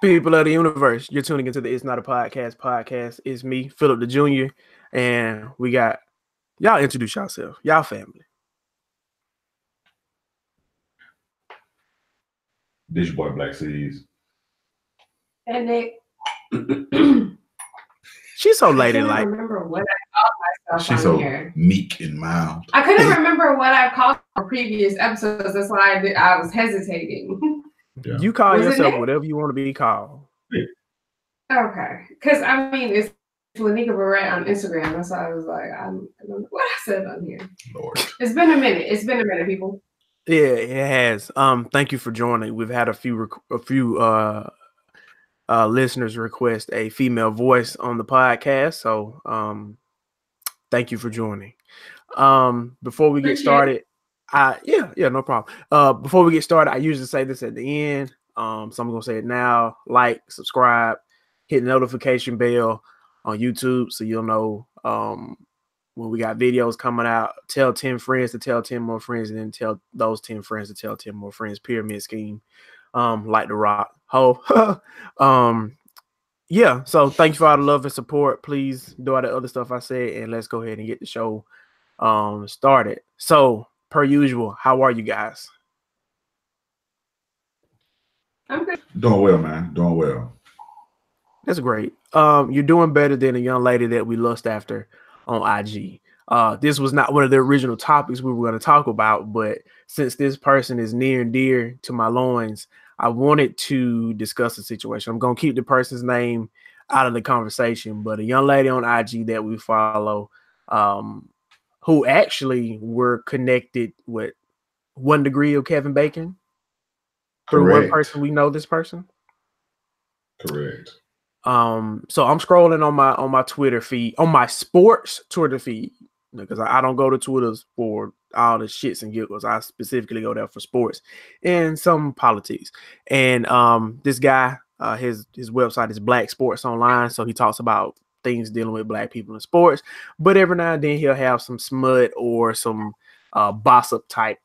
People of the universe, you're tuning into the It's Not a Podcast podcast. It's me, Philip the Jr., and we got y'all introduce yourself, y'all family. This your boy Black Seas. And Nick. She's so I can't ladylike. remember what I called myself She's on so here. meek and mild. I couldn't remember what I called for previous episodes. That's why I was hesitating. Yeah. You call Was it yourself Nick? whatever you want to be called. Okay. Because, I mean, it's Lanika Barrett on Instagram. That's why I was like, I don't know what I said on here. Lord. It's been a minute. It's been a minute, people. Yeah, it has. Thank you for joining. We've had a few listeners request a female voice on the podcast, so thank you for joining. Before we get started, no problem. Before we get started, I usually say this at the end. So I'm gonna say it now. Like, subscribe, hit the notification bell on YouTube so you'll know when we got videos coming out. Tell 10 friends to tell 10 more friends, and then tell those 10 friends to tell 10 more friends. Pyramid scheme. Like the rock. Yeah, so thank you for all the love and support. Please do all the other stuff I said, and let's go ahead and get the show started. So, per usual, how are you guys? I'm good. Doing well, man. Doing well. That's great. You're doing better than a young lady that we lust after on IG. This was not one of the original topics we were going to talk about, but since this person is near and dear to my loins, I wanted to discuss the situation. I'm going to keep the person's name out of the conversation, but a young lady on IG that we follow, who actually were connected with 1 degree of Kevin Bacon. Through one person, we know this person. Correct. So I'm scrolling on my Twitter feed, on my sports Twitter feed, because I don't go to Twitter's for all the shits and giggles. I specifically go there for sports and some politics. And this guy, his website is Black Sports Online, so he talks about things dealing with Black people in sports. But every now and then he'll have some smut or some boss up type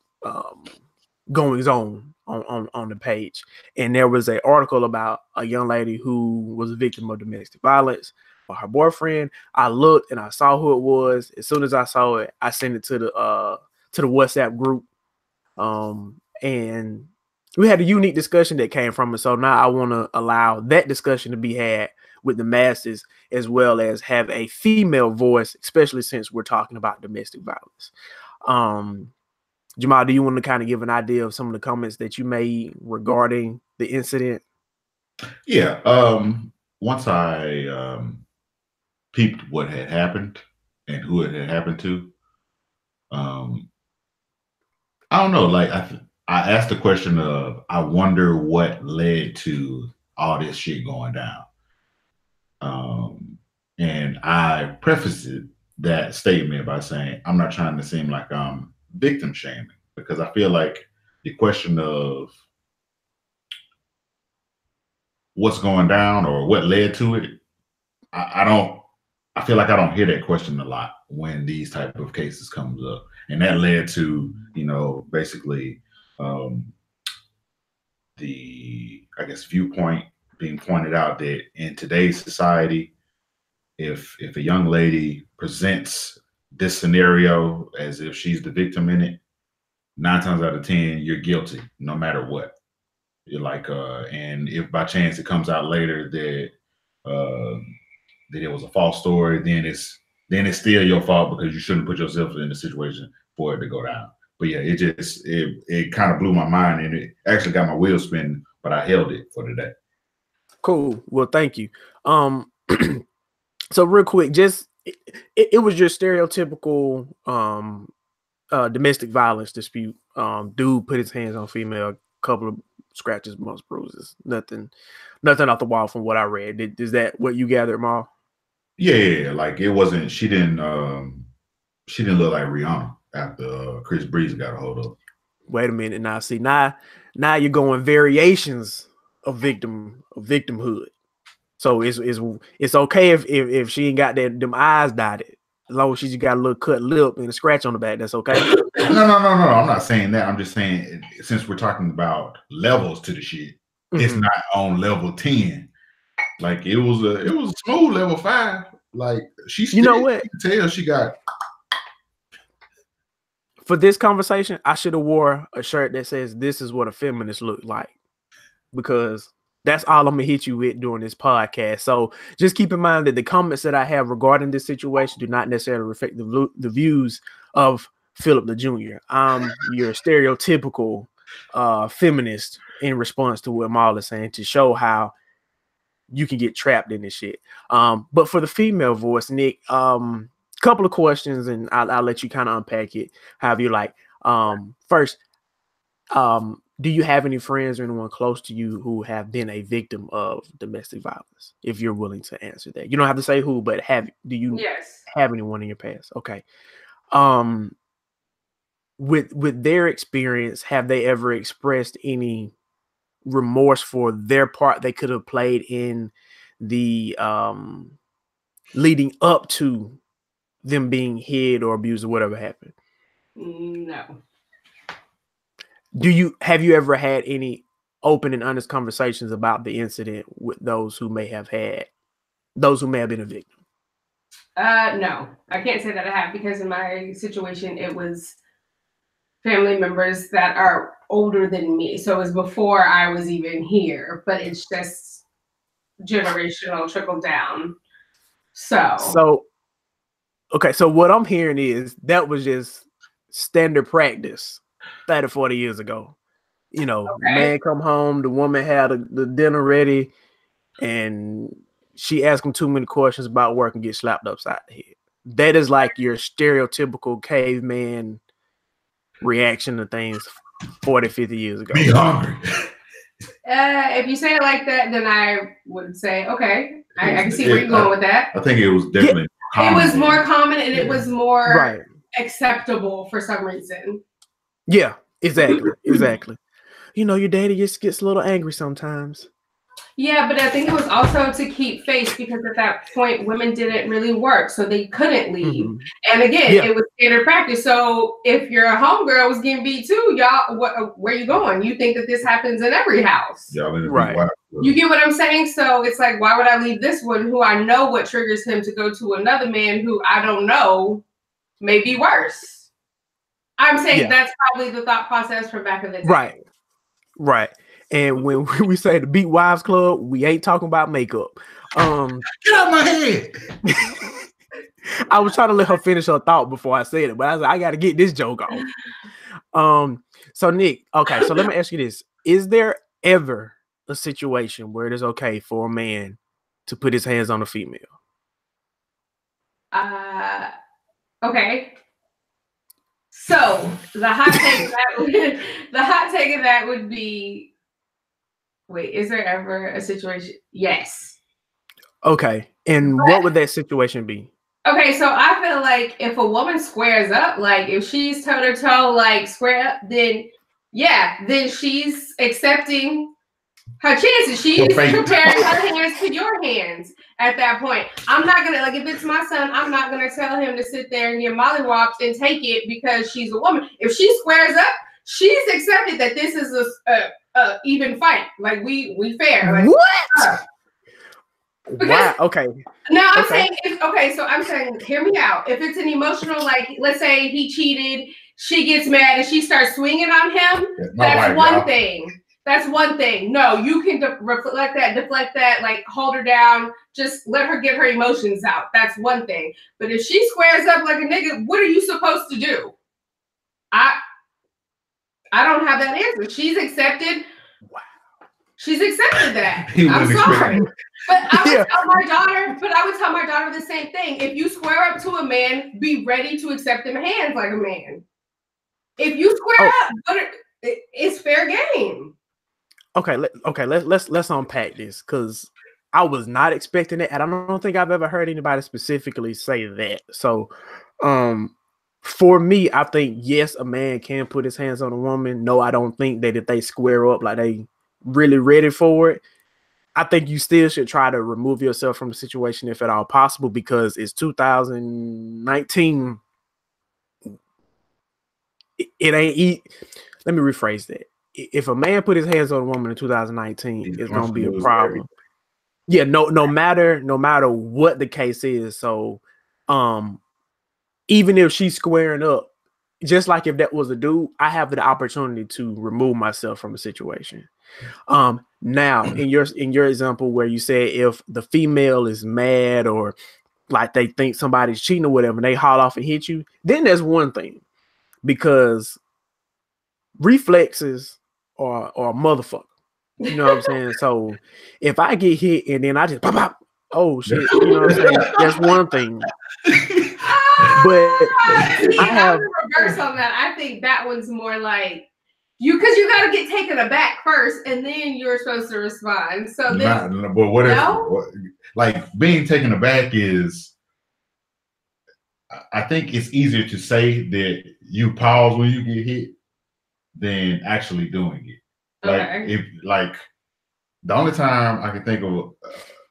goings on the page. And there was an article about a young lady who was a victim of domestic violence by her boyfriend. I looked and I saw who it was. As soon as I saw it, I sent it to the WhatsApp group. And we had a unique discussion that came from it. So now I want to allow that discussion to be had with the masses, as well as have a female voice, especially since we're talking about domestic violence. Jamal, do you want to kind of give an idea of some of the comments that you made regarding the incident? Yeah. Once I peeped what had happened and who it had happened to, I don't know. Like I asked the question of, I wonder what led to all this shit going down. And I prefaced that statement by saying, I'm not trying to seem like I'm victim shaming, because I feel like the question of what's going down or what led to it, I feel like I don't hear that question a lot when these type of cases comes up. And that led to, basically the, I guess, viewpoint being pointed out that in today's society, if a young lady presents this scenario as if she's the victim in it, 9 times out of 10, you're guilty, no matter what. You're like, and if by chance it comes out later that it was a false story, then it's still your fault, because you shouldn't put yourself in a situation for it to go down. But yeah, it kind of blew my mind, and it actually got my wheels spinning, but I held it for today. Cool. Well, thank you. So real quick, just it was your stereotypical domestic violence dispute. Dude put his hands on female, couple of scratches, most bruises, nothing off the wall from what I read. Is that what you gathered, Ma? Yeah, like it wasn't. She didn't look like Rihanna after Chris Breeze got a hold of. Wait a minute, now see, now you're going variations of victimhood. So it's okay if she ain't got them eyes dotted, as long as she's got a little cut lip and a scratch on the back. That's okay. No. I'm not saying that. I'm just saying, since we're talking about levels to the shit, it's not on level 10. Like it was a smooth level 5. Like she still, you know what? you can tell she got. For this conversation, I should have wore a shirt that says "This is what a feminist look like," because that's all I'm gonna hit you with during this podcast. So just keep in mind that the comments that I have regarding this situation do not necessarily reflect the views of Philip the Jr. I'm your stereotypical feminist in response to what Maul is saying to show how you can get trapped in this shit. But for the female voice, Nick, couple of questions, and I'll let you kind of unpack it however you like. First, do you have any friends or anyone close to you who have been a victim of domestic violence? If you're willing to answer that, you don't have to say who, but do you have anyone in your past? Okay. With their experience, have they ever expressed any remorse for their part they could have played in the leading up to them being hit or abused or whatever happened? No. Have you ever had any open and honest conversations about the incident with those who may have been a victim? No, I can't say that I have, because in my situation it was family members that are older than me, so it was before I was even here, but it's just generational trickle down. So okay, so what I'm hearing is that was just standard practice 30, 40 years ago. You know, man come home, the woman had the dinner ready, and she asked him too many questions about work and get slapped upside the head. That is like your stereotypical caveman reaction to things 40, 50 years ago. Be hungry. If you say it like that, then I would say, okay, I can see where you're going with that. I think it was definitely common. It was more common, and it was more acceptable for some reason. Yeah, exactly. You know, your daddy just gets a little angry sometimes. Yeah, but I think it was also to keep face, because at that point women didn't really work, so they couldn't leave. Mm-hmm. And again, it was standard practice. So if your homegirl was getting beat too, y'all, where you going? You think that this happens in every house, right? You get what I'm saying? So it's like, why would I leave this one who I know what triggers him to go to another man who I don't know may be worse? I'm saying that's probably the thought process from back in the day. Right. And when we say the Beat Wives Club, we ain't talking about makeup. Get out my head. I was trying to let her finish her thought before I said it, but I was like, I got to get this joke off. So Nick, okay, so let me ask you this. Is there ever a situation where it is okay for a man to put his hands on a female? Okay. So the hot take of that would be, wait, is there ever a situation? Yes. Okay. And what would that situation be? Okay, so I feel like if a woman squares up, like if she's toe to toe, like square up, then she's accepting her chances. She's comparing her hands to your hands at that point. I'm not gonna, like, if it's my son, I'm not gonna tell him to sit there and get mollywopped and take it because she's a woman. If she squares up, she's accepted that this is a even fight. Like we fair. Like, what? Wow. Okay. No, I'm saying so I'm saying, hear me out. If it's an emotional, like, let's say he cheated, she gets mad and she starts swinging on him, that's one thing. That's one thing. No, you can deflect that, like hold her down, just let her get her emotions out. That's one thing. But if she squares up like a nigga, what are you supposed to do? I don't have that answer. She's accepted. Wow. She's accepted that. I'm sorry. But I would tell my daughter the same thing. If you square up to a man, be ready to accept them hands like a man. If you square up, it's fair game. Okay, let's unpack this, because I was not expecting it, and I don't think I've ever heard anybody specifically say that. So, for me, I think yes, a man can put his hands on a woman. No, I don't think that if they square up like they really ready for it, I think you still should try to remove yourself from the situation if at all possible, because it's 2019. It ain't. Let me rephrase that. if a man put his hands on a woman in 2019, it's gonna be a problem. Yeah, no matter what the case is. So, even if she's squaring up, just like if that was a dude, I have the opportunity to remove myself from a situation. Now in your example where you said if the female is mad or like they think somebody's cheating or whatever, and they haul off and hit you, then there's one thing, because reflexes are a motherfucker. You know what I'm saying? So if I get hit and then I just pop, pop, oh shit, you know what I'm saying? That's one thing. But I have reverse on that. I think that one's more like because you got to get taken aback first, and then you're supposed to respond. So then, but what if like being taken aback is? I think it's easier to say that you pause when you get hit than actually doing it. Like if the only time I can think of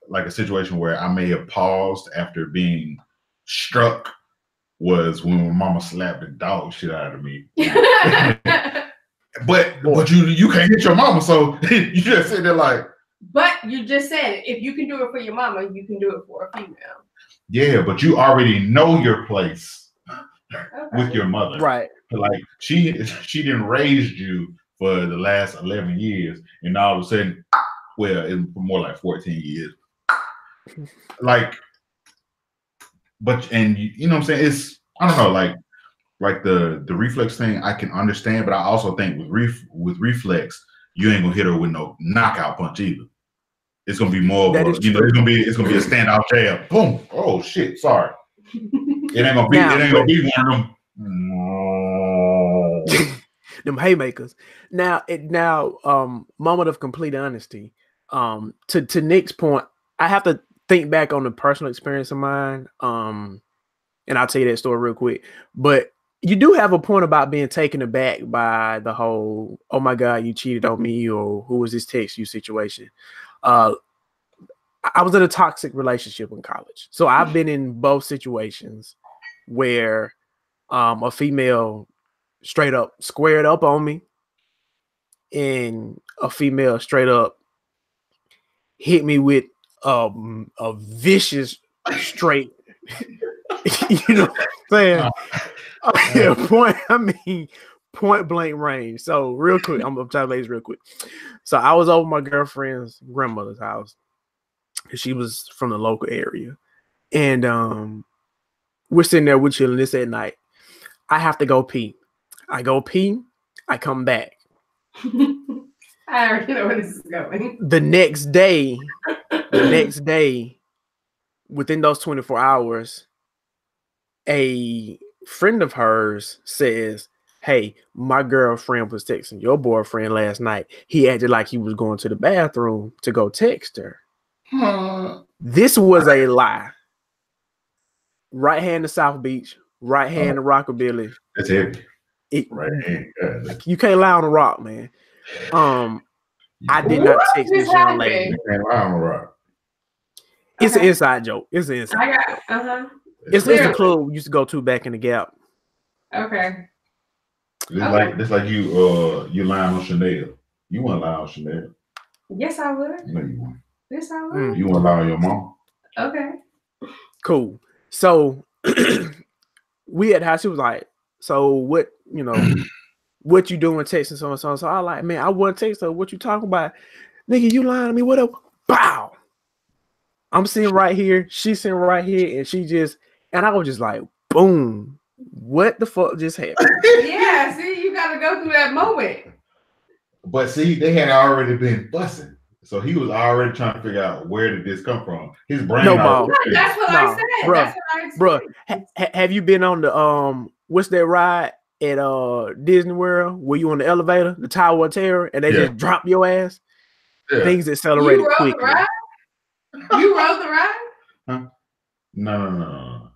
like a situation where I may have paused after being struck was when my mama slapped the dog shit out of me. but you can't hit your mama, so you just sit there like. But you just said if you can do it for your mama, you can do it for a female. Yeah, but you already know your place with your mother, right? Like she didn't raise you for the last 11 years, and all of a sudden, well, it's more like 14 years. Like, but you know what I'm saying? It's I don't know, like the reflex thing I can understand, but I also think with reflex, you ain't gonna hit her with no knockout punch either. It's gonna be more of a, it's gonna be a standout jab. Boom! Oh shit! Sorry. It ain't gonna be one of them. Them haymakers. Now, moment of complete honesty. To Nick's point, I have to think back on the personal experience of mine. And I'll tell you that story real quick. But you do have a point about being taken aback by the whole, oh my God, you cheated on me, or who was this text you situation. I was in a toxic relationship in college. So I've been in both situations where a female straight up squared up on me and a female straight up hit me with a vicious straight, you know what I'm saying? Point blank range. So real quick, I'm gonna try to lay this real quick. So I was over my girlfriend's grandmother's house. She was from the local area, and we're sitting there, we're chilling. This at night. I have to go pee. I go pee. I come back. I already know where this is going. The next day, within those 24 hours, a friend of hers says, hey, my girlfriend was texting your boyfriend last night. He acted like he was going to the bathroom to go text her. This was a lie. Right hand to South Beach, right hand to Rockabilly. That's heavy. Right hand. You can't lie on a rock, man. I did not text this young lady. You can't lie on a rock. It's an inside joke. It's an inside. It's the club we used to go to back in the Gap. Okay. It's like you lying on Chanel. You wouldn't lie on Chanel. Yes, I would. No, you wouldn't. Yes, I would. You wouldn't lie on your mom. Okay. Cool. So we had how she was like, so what, what you doing texting so and so? So I like, man, I wouldn't text her. What you talking about? Nigga, you lying to me? What up? Bow. I'm sitting right here. She's sitting right here. And I was just like, boom. What the fuck just happened? Yeah, see, you got to go through that moment. But see, they had already been fussing. So he was already trying to figure out where did this come from. His brain. That's what I said. Bro, have you been on the what's that ride at Disney World where you on the elevator, the Tower of Terror, and they just drop your ass? Yeah. Things accelerated quickly. You rode the ride? Huh? No.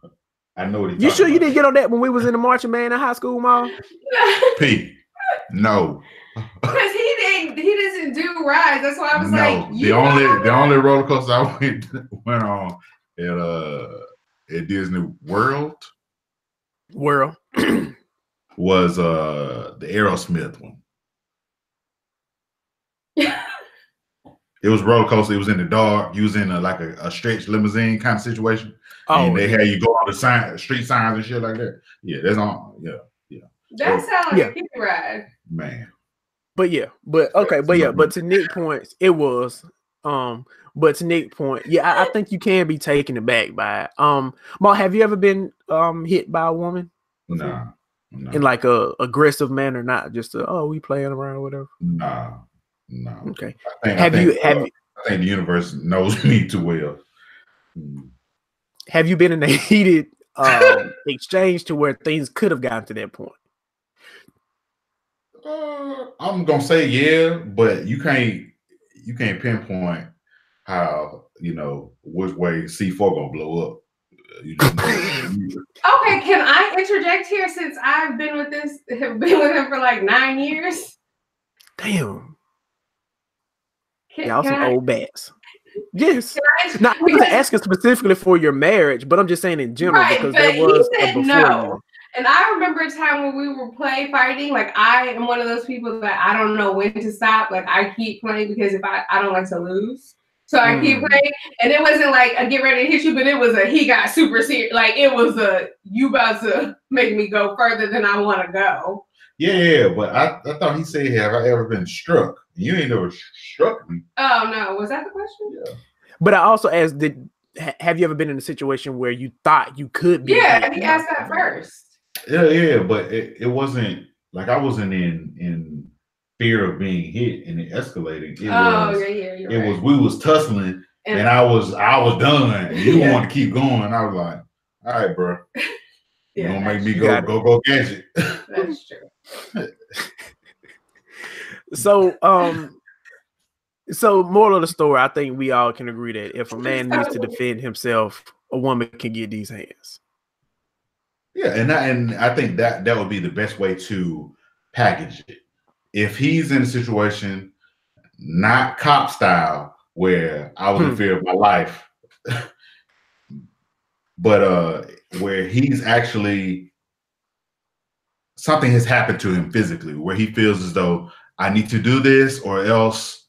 I know what you sure about. You didn't get on that when we was in the marching band in high school, Mom? P. No. Because he doesn't do rides. That's why I was like, the only roller coaster I went on at Disney World was the Aerosmith one. It was roller coaster. It was in the dark. You was in a stretch limousine kind of situation. And they had you go on the street signs and shit like that. Yeah, that's on. Yeah. That sounds like a kiddie ride. Man. But to Nick's points, it was. But to Nick's point, I think you can be taken aback by it. Ma, have you ever been hit by a woman? No. In like a aggressive manner, not just we playing around or whatever. No. Okay. I think the universe knows me too well. Have you been in a heated exchange to where things could have gotten to that point? I'm gonna say yeah, but you can't pinpoint how which way C4 gonna blow up. Okay, can I interject here since I've been with him for like 9 years? Damn. Y'all some old bats. Yes. Not asking specifically for your marriage, but I'm just saying in general because there was a before you. And I remember a time when we were fighting. Like I am one of those people that I don't know when to stop. Like I keep playing because if I don't like to lose. So I keep playing, and it wasn't like I get ready to hit you, but it was he got super serious. Like it was you about to make me go further than I want to go. Yeah, but I thought he said, have I ever been struck? You ain't never struck me. Oh no, was that the question? Yeah. But I also asked, have you ever been in a situation where you thought you could be? Yeah, he asked that first. Yeah, but it wasn't like I wasn't in fear of being hit and it escalating. It was we was tussling and I was done. And you wanted to keep going. I was like, all right, bro. You gonna make me go catch it. That's true. So moral of the story, I think we all can agree that if a man needs to defend himself, a woman can get these hands. Yeah, and I think that would be the best way to package it. If he's in a situation, not cop style, where I was in fear of my life, but where he's actually something has happened to him physically, where he feels as though I need to do this or else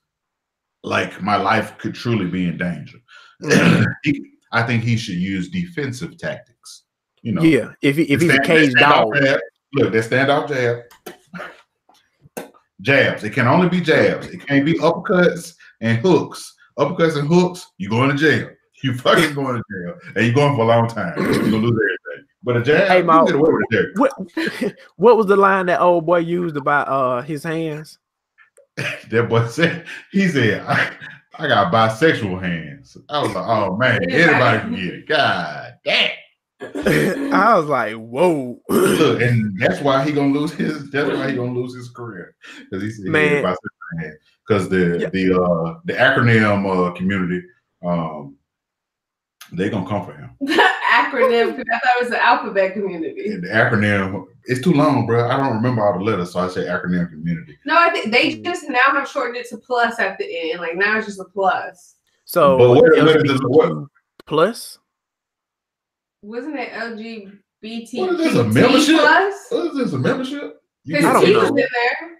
like my life could truly be in danger. I think he should use defensive tactics. Yeah, if he's a caged dog. Look, that standoff jab. Jabs. It can only be jabs. It can't be uppercuts and hooks. Uppercuts and hooks, you going to jail. You fucking going to jail. And you're going for a long time. You're going to lose everything. But a jab, hey, Ma, you get away with a jab. What was the line that old boy used about his hands? That boy said, he said, I got bisexual hands. I was like, oh man, everybody can get it. God damn. I was like, whoa. Look, and that's why he gonna lose his career. Because he said because the acronym community, they gonna come for him. Acronym, I thought it was the alphabet community. And the acronym, it's too long, bro. I don't remember all the letters, so I say acronym community. No, I think they just now have shortened it to plus at the end. Like now it's just a plus. So but what plus? Wasn't it LGBT? What is this, a membership? Plus? What is this, a membership? I don't know. In there.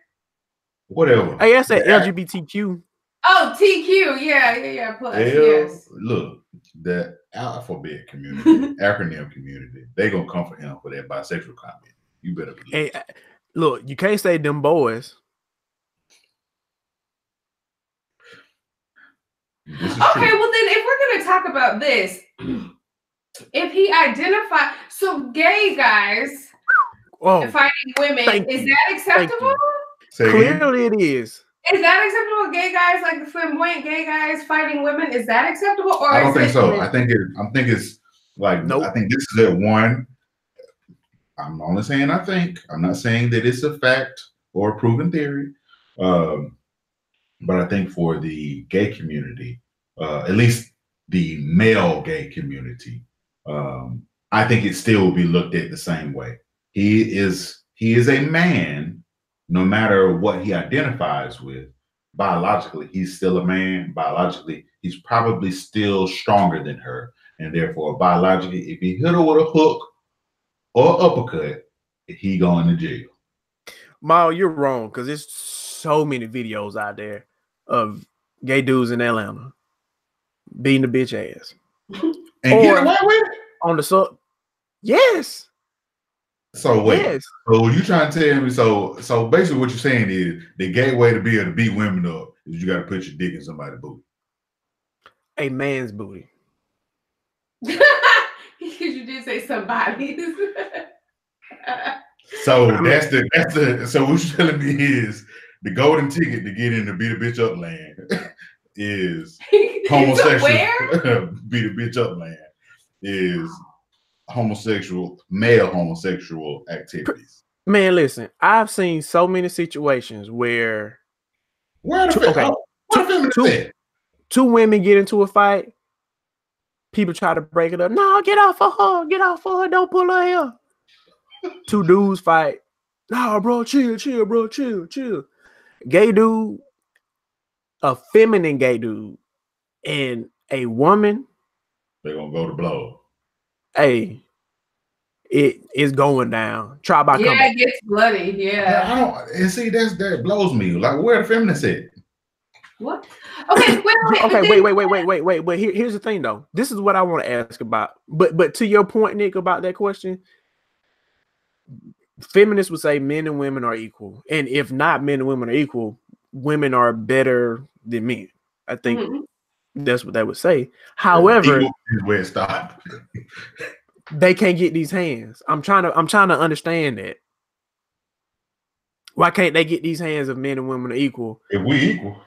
Whatever. I guess that LGBTQ. Oh, TQ. Yeah. Plus, yes. Look, the alphabet community, acronym community, they gonna come for him for that bisexual comment. You better believe. Hey, look, you can't say them boys. Okay, well then if we're gonna talk about this, if he identified gay guys fighting women, is that acceptable? Clearly it is. Is that acceptable? Gay guys, like the flamboyant gay guys fighting women, is that acceptable? Or I don't think so. I think it's like nope. I think this is it. One, I'm only saying I think. I'm not saying that it's a fact or a proven theory. But I think for the gay community, at least the male gay community, I think it still will be looked at the same way. He is a man. No matter what he identifies with, biologically, he's still a man. Biologically, he's probably still stronger than her. And therefore, biologically, if he hit her with a hook or uppercut, he going to jail. Mal, you're wrong, because there's so many videos out there of gay dudes in Atlanta beating the bitch ass. And get away with it? On the sub. Yes. So wait. Yes. So you trying to tell me so basically what you're saying is the gay way to be able to beat women up is you gotta put your dick in somebody's booty. A man's booty. Because you did say somebody's. So that's the so what you're telling me is the golden ticket to get in the beat a bitch up land is homosexual. Beat a bitch up land is male homosexual activities. Man, listen, I've seen so many situations where two women get into a fight, people try to break it up. No, get off of her, don't pull her here. Two dudes fight. Nah, bro, chill, bro, chill. Gay dude, a feminine gay dude, and a woman. They're gonna go to blow. Hey, it is going down. Try by comeback. It gets bloody. Yeah. I don't. And see, that blows me. Like, where the feminists at? What? Okay. Wait. But here's the thing, though. This is what I want to ask about. But to your point, Nick, about that question, feminists would say men and women are equal, and if not, men and women are equal. Women are better than men. I think that's what they would say. However, where it stopped. They can't get these hands. I'm trying to understand that. Why can't they get these hands if men and women are equal? If we equal.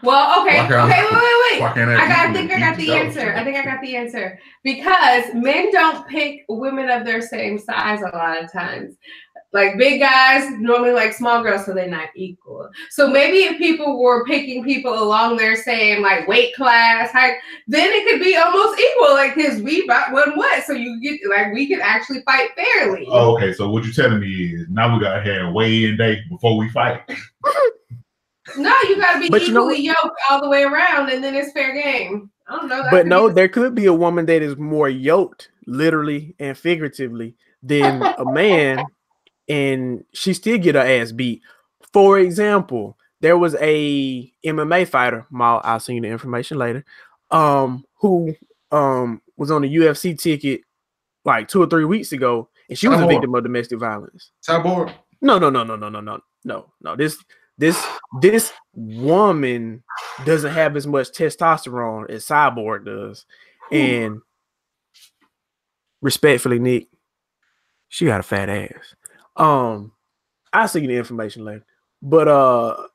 Well, okay, wait. I think I got the answer. Because men don't pick women of their same size a lot of times. Like big guys normally like small girls, so they're not equal. So maybe if people were picking people along their same like weight class, height, then it could be almost equal. Like because we about what? So you get like we could actually fight fairly. Oh, okay. So what you're telling me is now we gotta have a weigh-in day before we fight. No, you gotta be equally yoked all the way around, and then it's fair game. I don't know. But no, there could be a woman that is more yoked, literally and figuratively, than a man. And she still get her ass beat. For example, there was a MMA fighter, I'll send you the information later, who was on a UFC ticket like 2 or 3 weeks ago, and she was a victim of domestic violence. Cyborg? No. This woman doesn't have as much testosterone as Cyborg does. And respectfully, Nick, she got a fat ass. I'll send you the information later. But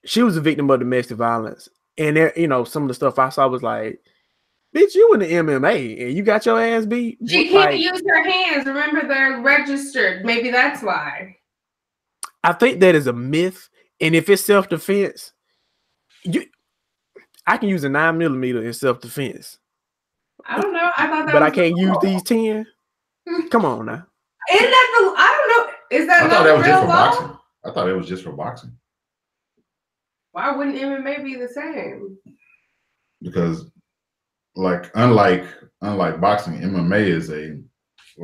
she was a victim of domestic violence. And there, some of the stuff I saw was like, bitch, you in the MMA and you got your ass beat. She can't use her hands. Remember, they're registered. Maybe that's why. I think that is a myth. And if it's self-defense, I can use a 9mm in self-defense. I don't know. I thought that but I can't use these 10. Come on now. Isn't that I don't know. Is that I thought that was just for boxing. I thought it was just for boxing. Why wouldn't MMA be the same? Because, like, unlike boxing, MMA is a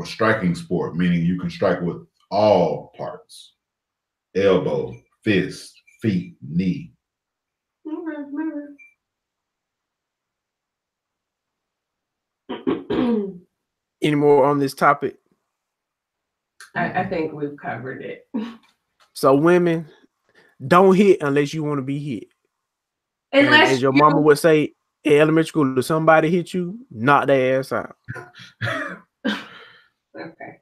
striking sport, meaning you can strike with all parts: elbow, fist, feet, knee. Any more on this topic? I think we've covered it. So women, don't hit unless you want to be hit. Unless as your mama would say in elementary school, if somebody hit you, knock their ass out. Okay.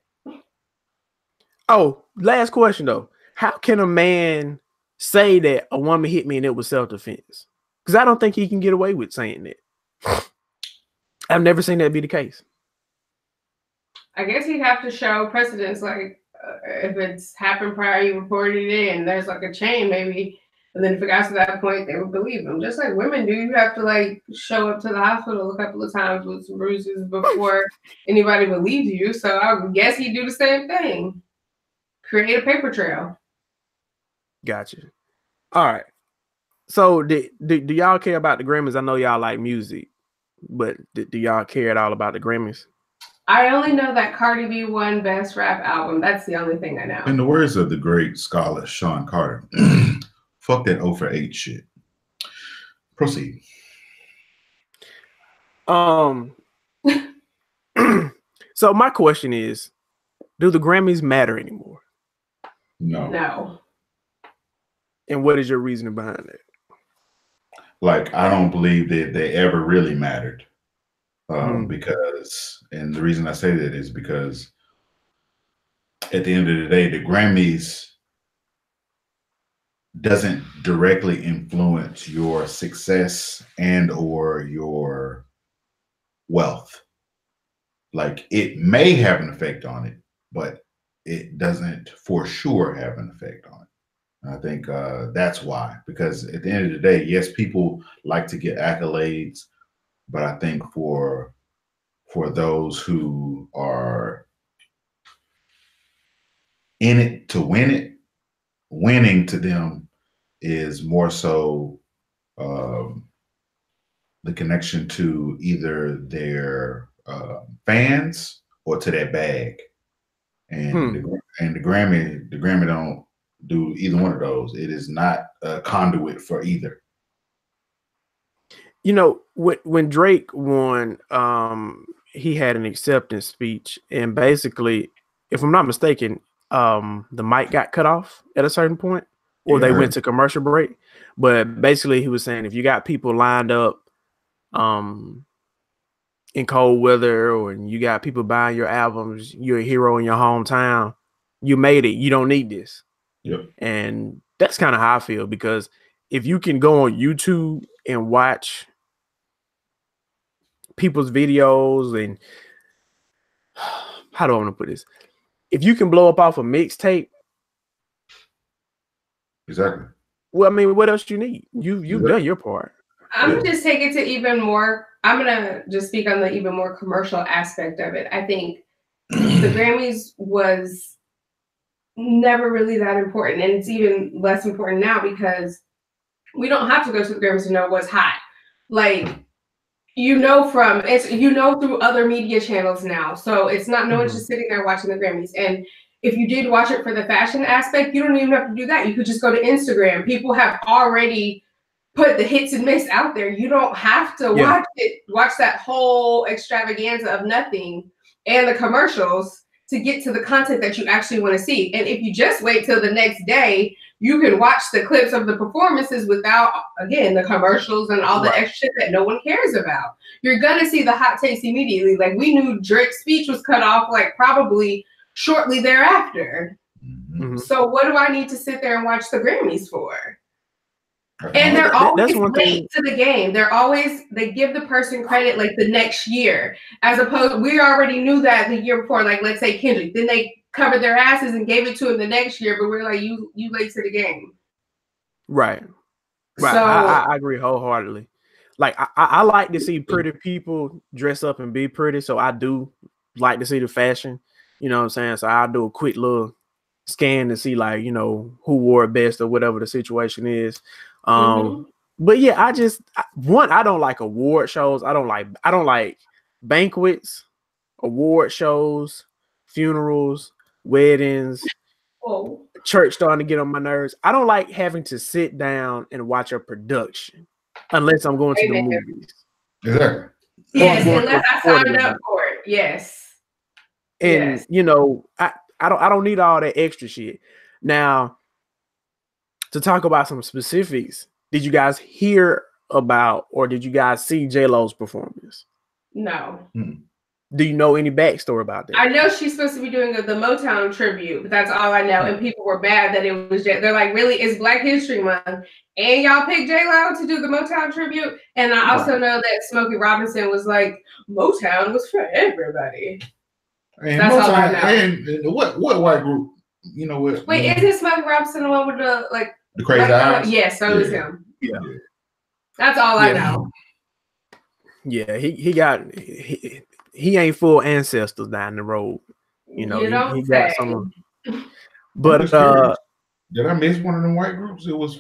Oh, last question though. How can a man say that a woman hit me and it was self-defense? Because I don't think he can get away with saying that. I've never seen that be the case. I guess he'd have to show precedence, like if it's happened prior, you reported it, and there's like a chain, maybe. And then if it got to that point, they would believe him. Just like women do, you have to like show up to the hospital a couple of times with some bruises before anybody believes you. So I guess he'd do the same thing. Create a paper trail. Gotcha. All right. So do y'all care about the Grammys? I know y'all like music, but do y'all care at all about the Grammys? I only know that Cardi B won Best Rap Album. That's the only thing I know. In the words of the great scholar Sean Carter, fuck that 0 for 8 shit. Proceed. So my question is, do the Grammys matter anymore? No. And what is your reasoning behind it? Like, I don't believe that they ever really mattered. Because, and the reason I say that is because at the end of the day, the Grammys doesn't directly influence your success and or your wealth. Like, it may have an effect on it, but it doesn't for sure have an effect on it. And I think that's why, because at the end of the day, yes, people like to get accolades, but I think for those who are in it to win it, winning to them is more so the connection to either their fans or to their bag. And the Grammy don't do either one of those. It is not a conduit for either. You know, when Drake won, he had an acceptance speech, and basically, if I'm not mistaken, the mic got cut off at a certain point, or they went to commercial break. But basically, he was saying if you got people lined up in cold weather, or you got people buying your albums, you're a hero in your hometown, you made it. You don't need this. Yep. And that's kind of how I feel, because if you can go on YouTube and watch people's videos, and how do I want to put this? If you can blow up off a mixtape, exactly. Well, I mean, what else you need? You've done your part. I'm gonna just take it to even more. I'm gonna just speak on the even more commercial aspect of it. I think the Grammys was never really that important, and it's even less important now because we don't have to go to the Grammys to know what's hot. Like, through other media channels now. So it's not no one's just sitting there watching the Grammys. And if you did watch it for the fashion aspect, you don't even have to do that. You could just go to Instagram. People have already put the hits and miss out there. You don't have to watch that whole extravaganza of nothing and the commercials to get to the content that you actually want to see. And if you just wait till the next day, you can watch the clips of the performances without, again, the commercials and all the extra shit that no one cares about. You're going to see the hot takes immediately. Like, we knew Drake's speech was cut off, like, probably shortly thereafter. Mm-hmm. So what do I need to sit there and watch the Grammys for? And they're always late to the game. They give the person credit like the next year, as opposed, we already knew that the year before, like, let's say Kendrick, then they covered their asses and gave it to him the next year, but we're like, you late to the game. Right. So, I agree wholeheartedly. Like, I like to see pretty people dress up and be pretty, so I do like to see the fashion, you know what I'm saying? So I'll do a quick little scan to see, like, you know, who wore it best or whatever the situation is. But yeah, I don't like award shows. I don't like banquets, award shows, funerals, weddings, church starting to get on my nerves. I don't like having to sit down and watch a production unless I'm going to the movies. Exactly. Yes, unless I signed up for it. Yes. And you know, I don't need all that extra shit. Now, to talk about some specifics, did you guys hear about or did you guys see J-Lo's performance? No. Do you know any backstory about that? I know she's supposed to be doing the Motown tribute, but that's all I know. And people were mad that it was they're like, really, it's Black History Month, and y'all picked J-Lo to do the Motown tribute. And I also know that Smokey Robinson was like, Motown was for everybody. And that's Motown, all I know. And what white group? You know what? Wait, isn't Smokey Robinson the one with the crazy eyes? Yes, so is him. Yeah. That's all I know. Yeah, he ain't full ancestors down the road. You know, he got some. But did I miss one of them white groups? There was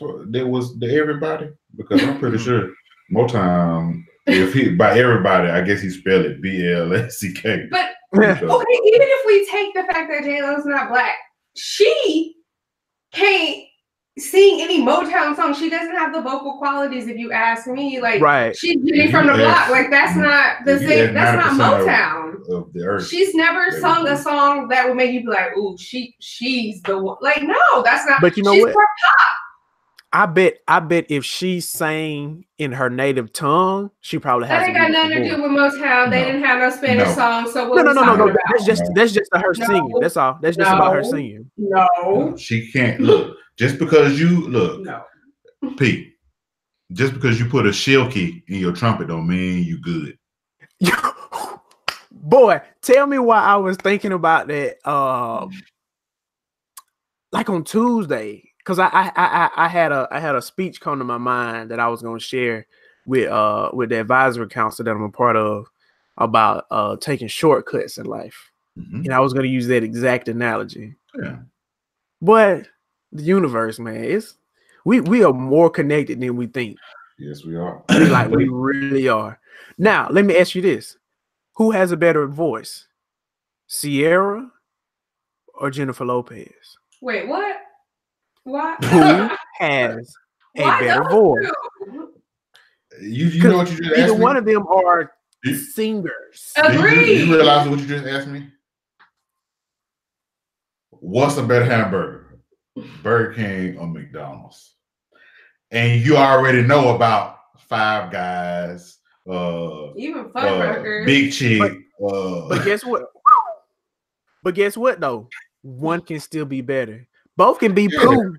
the everybody, because I'm pretty sure Motown. By everybody, I guess he spelled it BLSCK. But okay, even if we take the fact that J-Lo's not Black, she can't sing any Motown song. She doesn't have the vocal qualities, if you ask me. Like, right. she's Jenny from the block. Like, that's not the thing. That's not Motown. Of the earth. She's never sung a song that would make you be like, "Ooh, she's the one." Like, no, that's not. But you know she's what? For pop. I bet if she sang in her native tongue, she probably has. That ain't got nothing to do with Motown. They didn't have no Spanish songs. So what no. That's just her singing. That's all. That's just about her singing. No, she can't look. Just because you look, no, Pete. Just because you put a shell key in your trumpet don't mean you good. Boy, tell me why I was thinking about that. Like on Tuesday. Because I had a speech come to my mind that I was going to share with the advisory council that I'm a part of about taking shortcuts in life, and I was going to use that exact analogy. Yeah, but the universe, man, we are more connected than we think. Yes, we are. We really are. Now, let me ask you this: who has a better voice, Sierra or Jennifer Lopez? Wait, what? What? Who has a better voice? You know what you just asked me? Either one of them are singers. Agreed. You realize what you just asked me? What's a better hamburger? Burger King or McDonald's? And you already know about Five Guys, even Fuddruckers, Big Chick. But guess what? Though? One can still be better. Both can be poo,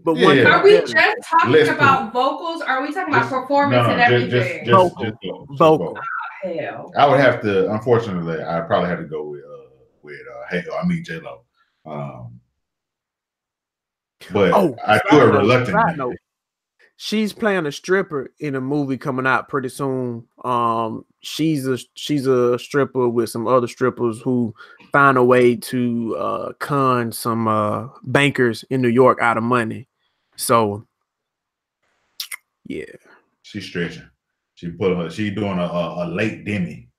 but one. Are we just talking about vocals? Or are we talking about performance and everything? Vocal. Oh, hell. I would have to. Unfortunately, I probably have to go with J-Lo. But I do it reluctantly. She's playing a stripper in a movie coming out pretty soon. She's a stripper with some other strippers who find a way to con some bankers in New York out of money. So, yeah, she's stretching. She doing a late Demi.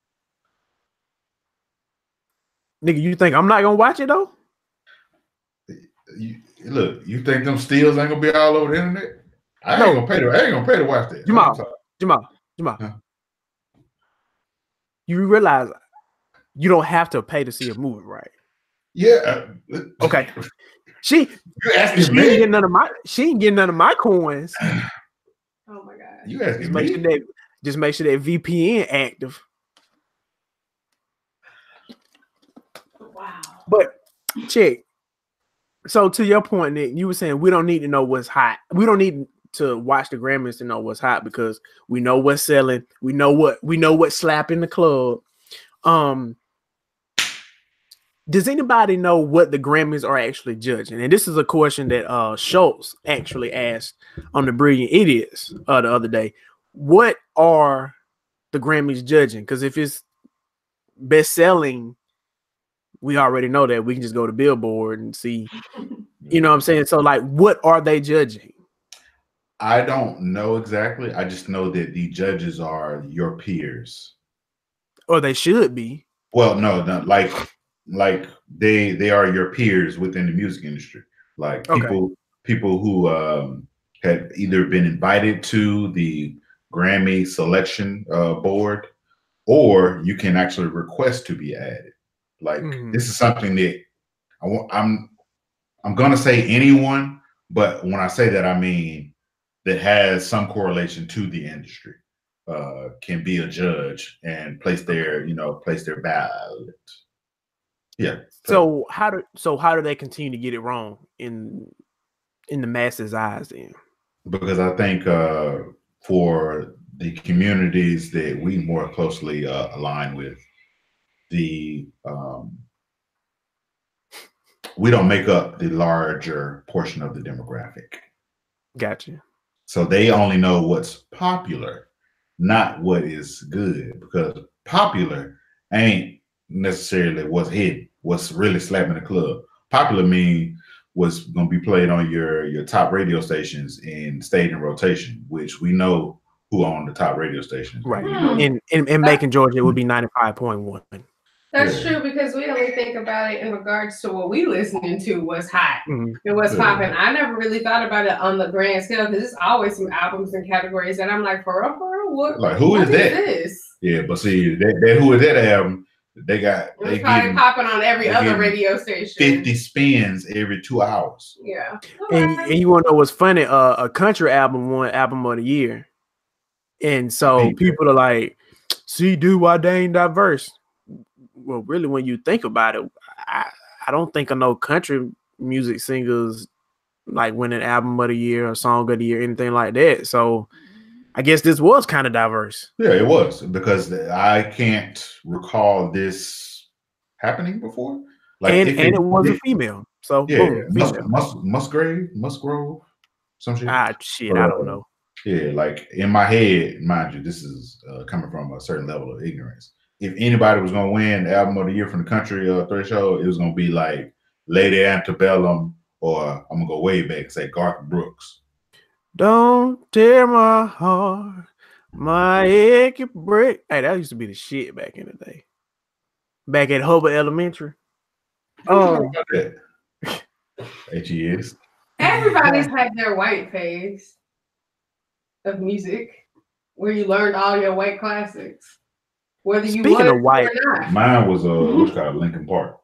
Nigga, you think I'm not gonna watch it though? You think them steals ain't gonna be all over the internet? I ain't gonna pay to watch that. Jamal. Huh? You realize you don't have to pay to see a movie, right? Yeah. Okay. She ain't getting none of my coins. Oh my god. You asking me? Just make sure that VPN active. Wow. But check. So to your point, Nick, you were saying we don't need to know what's hot. We don't need to watch the Grammys to know what's hot because we know what's selling. We know what slap in the club. Does anybody know what the Grammys are actually judging? And this is a question that Schultz actually asked on the Brilliant Idiots the other day. What are the Grammys judging? Because if it's best selling, we already know that. We can just go to Billboard and see. You know what I'm saying? So, like, what are they judging? I don't know exactly. I just know that the judges are your peers. Or they should be. Well, no, like they are your peers within the music industry. Like people who had either been invited to the Grammy selection board, or you can actually request to be added. Like this is something that I'm gonna say anyone, but when I say that, I mean that has some correlation to the industry can be a judge and place their ballot. Yeah. So how do they continue to get it wrong in the masses' eyes then? Because I think for the communities that we more closely align with, we don't make up the larger portion of the demographic. Gotcha. So they only know what's popular, not what is good, because popular ain't necessarily what's hidden, what's really slapping the club. Popular mean what's going to be played on your top radio stations and stayed in rotation, which we know who own the top radio stations. Right. In Macon, Georgia, it would be 95.1. That's true, because we only think about it in regards to what we listening to, what's hot and what's popping. I never really thought about it on the grand scale, because there's always some albums and categories that I'm like, for real, what? Like, who is that? This? Yeah, but see, that who is that album? They probably popping on every other radio station. 50 spins every 2 hours. Yeah. And you want to know what's funny? A country album won album of the year, and so people are like, "See, dude, why they ain't diverse?" Well, really, when you think about it, I don't think of no country music singers like winning album of the year or song of the year, anything like that. So I guess this was kind of diverse. Yeah, it was, because I can't recall this happening before. Like, and it was a female. So yeah, boom, Musgrove, some shit. I don't know. Yeah, like in my head, mind you, this is coming from a certain level of ignorance. If anybody was gonna win the album of the year from the country threshold, it was gonna be like Lady Antebellum, or I'm gonna go way back and say Garth Brooks. Don't tear my heart, my achy break. Hey, that used to be the shit back in the day. Back at Hobart Elementary. Oh, HES. Everybody's had their white phase of music, where you learned all your white classics. Whether you Speaking of white, or not. Mine was what's called Linkin Park.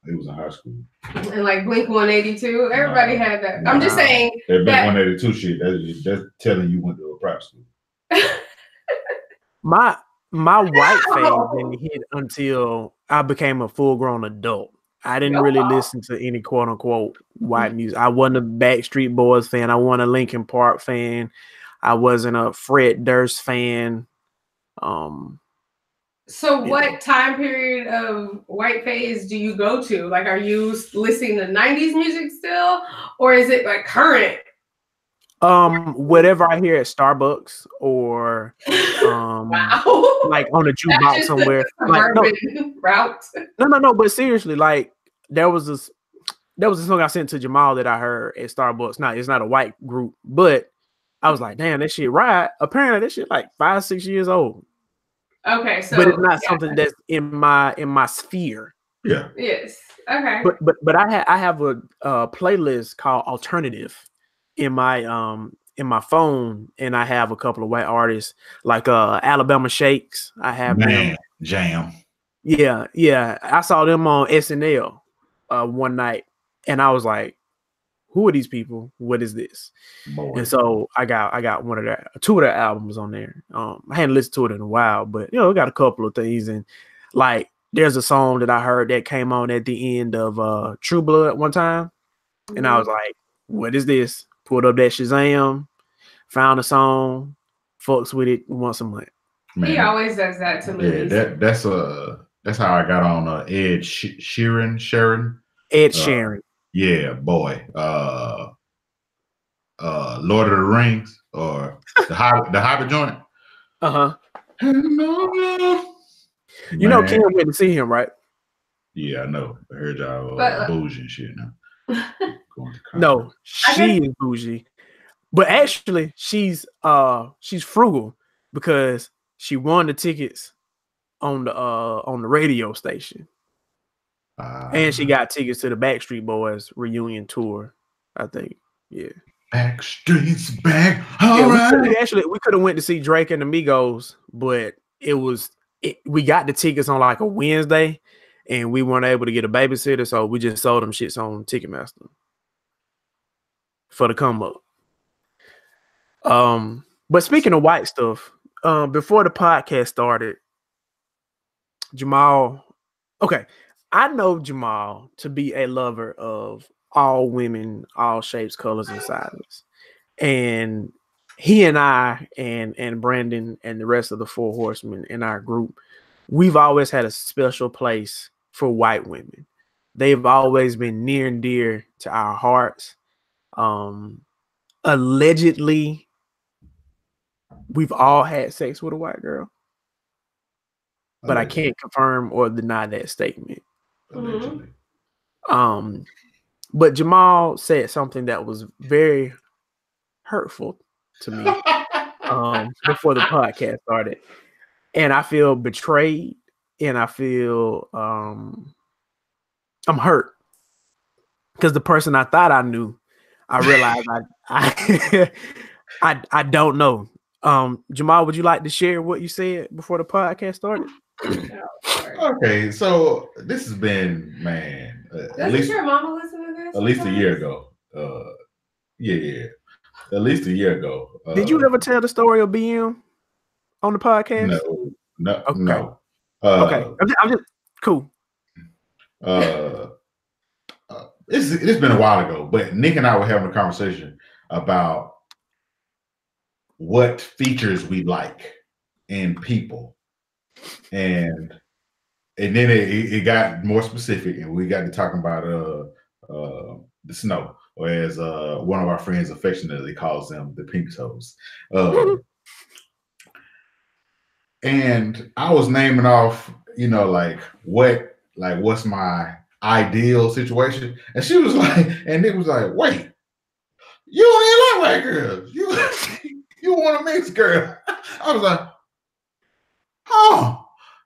It was in high school. And like Blink 182, everybody had that. I'm just saying that Blink 182 shit. That's telling you went to a prep school. my white phase didn't hit until I became a full-grown adult. I didn't really listen to any quote-unquote white music. I wasn't a Backstreet Boys fan. I wasn't a Linkin Park fan. I wasn't a Fred Durst fan. So what time period of white phase do you go to? Like, are you listening to 90s music still? Or is it like current? Whatever I hear at Starbucks or like on a jukebox somewhere. Like, route. No. But seriously, like there was a song I sent to Jamal that I heard at Starbucks. Now it's not a white group, but I was like, damn, that shit right. Apparently, that shit like 5-6 years old. Okay, so but it's not something that's in my sphere. Yeah. Yes. Okay. But I have a playlist called Alternative in my phone, and I have a couple of white artists like Alabama Shakes. I have them. Jam. Yeah. I saw them on SNL one night, and I was like, who are these people? What is this? Boy. And so I got two of their albums on there. I hadn't listened to it in a while, but we got a couple of things. And like there's a song that I heard that came on at the end of True Blood one time. And I was like, what is this? Pulled up that Shazam, found a song, fucks with it once a month. Man. He always does that to me. Yeah, that's how I got on Ed Sheeran. Ed Sheeran. Yeah, boy. Lord of the Rings or the Hobbit joint. You know, Kim went to see him, right? Yeah, I know. I heard y'all bougie and shit now. No, she is bougie, but actually she's frugal because she won the tickets on the radio station. And she got tickets to the Backstreet Boys reunion tour, I think. Yeah. Backstreet's back. All right. We could have went to see Drake and the Migos, but we got the tickets on like a Wednesday, and we weren't able to get a babysitter, so we just sold them shits on Ticketmaster for the come up. But speaking of white stuff, before the podcast started, Jamal. Okay. I know Jamal to be a lover of all women, all shapes, colors, and sizes. And he and I and Brandon and the rest of the 4 horsemen in our group, we've always had a special place for white women. They've always been near and dear to our hearts. Allegedly, we've all had sex with a white girl. But I can't confirm or deny that statement. Allegedly. But Jamal said something that was very hurtful to me before the podcast started, and I feel betrayed and I feel I'm hurt because the person I thought I knew, I realized I don't know. Jamal, would you like to share what you said before the podcast started? Okay, so this has been, man, at least your mama listen to this? At least a year ago. Yeah, at least a year ago. Did you ever tell the story of BM on the podcast? No. Okay, I'm just cool. It's been a while ago, but Nick and I were having a conversation about what features we like in people, and then it got more specific, and we got to talking about the snow, or as one of our friends affectionately calls them, the pink toes. And I was naming off, what's my ideal situation, and she was like, and Nick was like, wait, you don't even like white girls, you want a mixed girl. I was like, oh,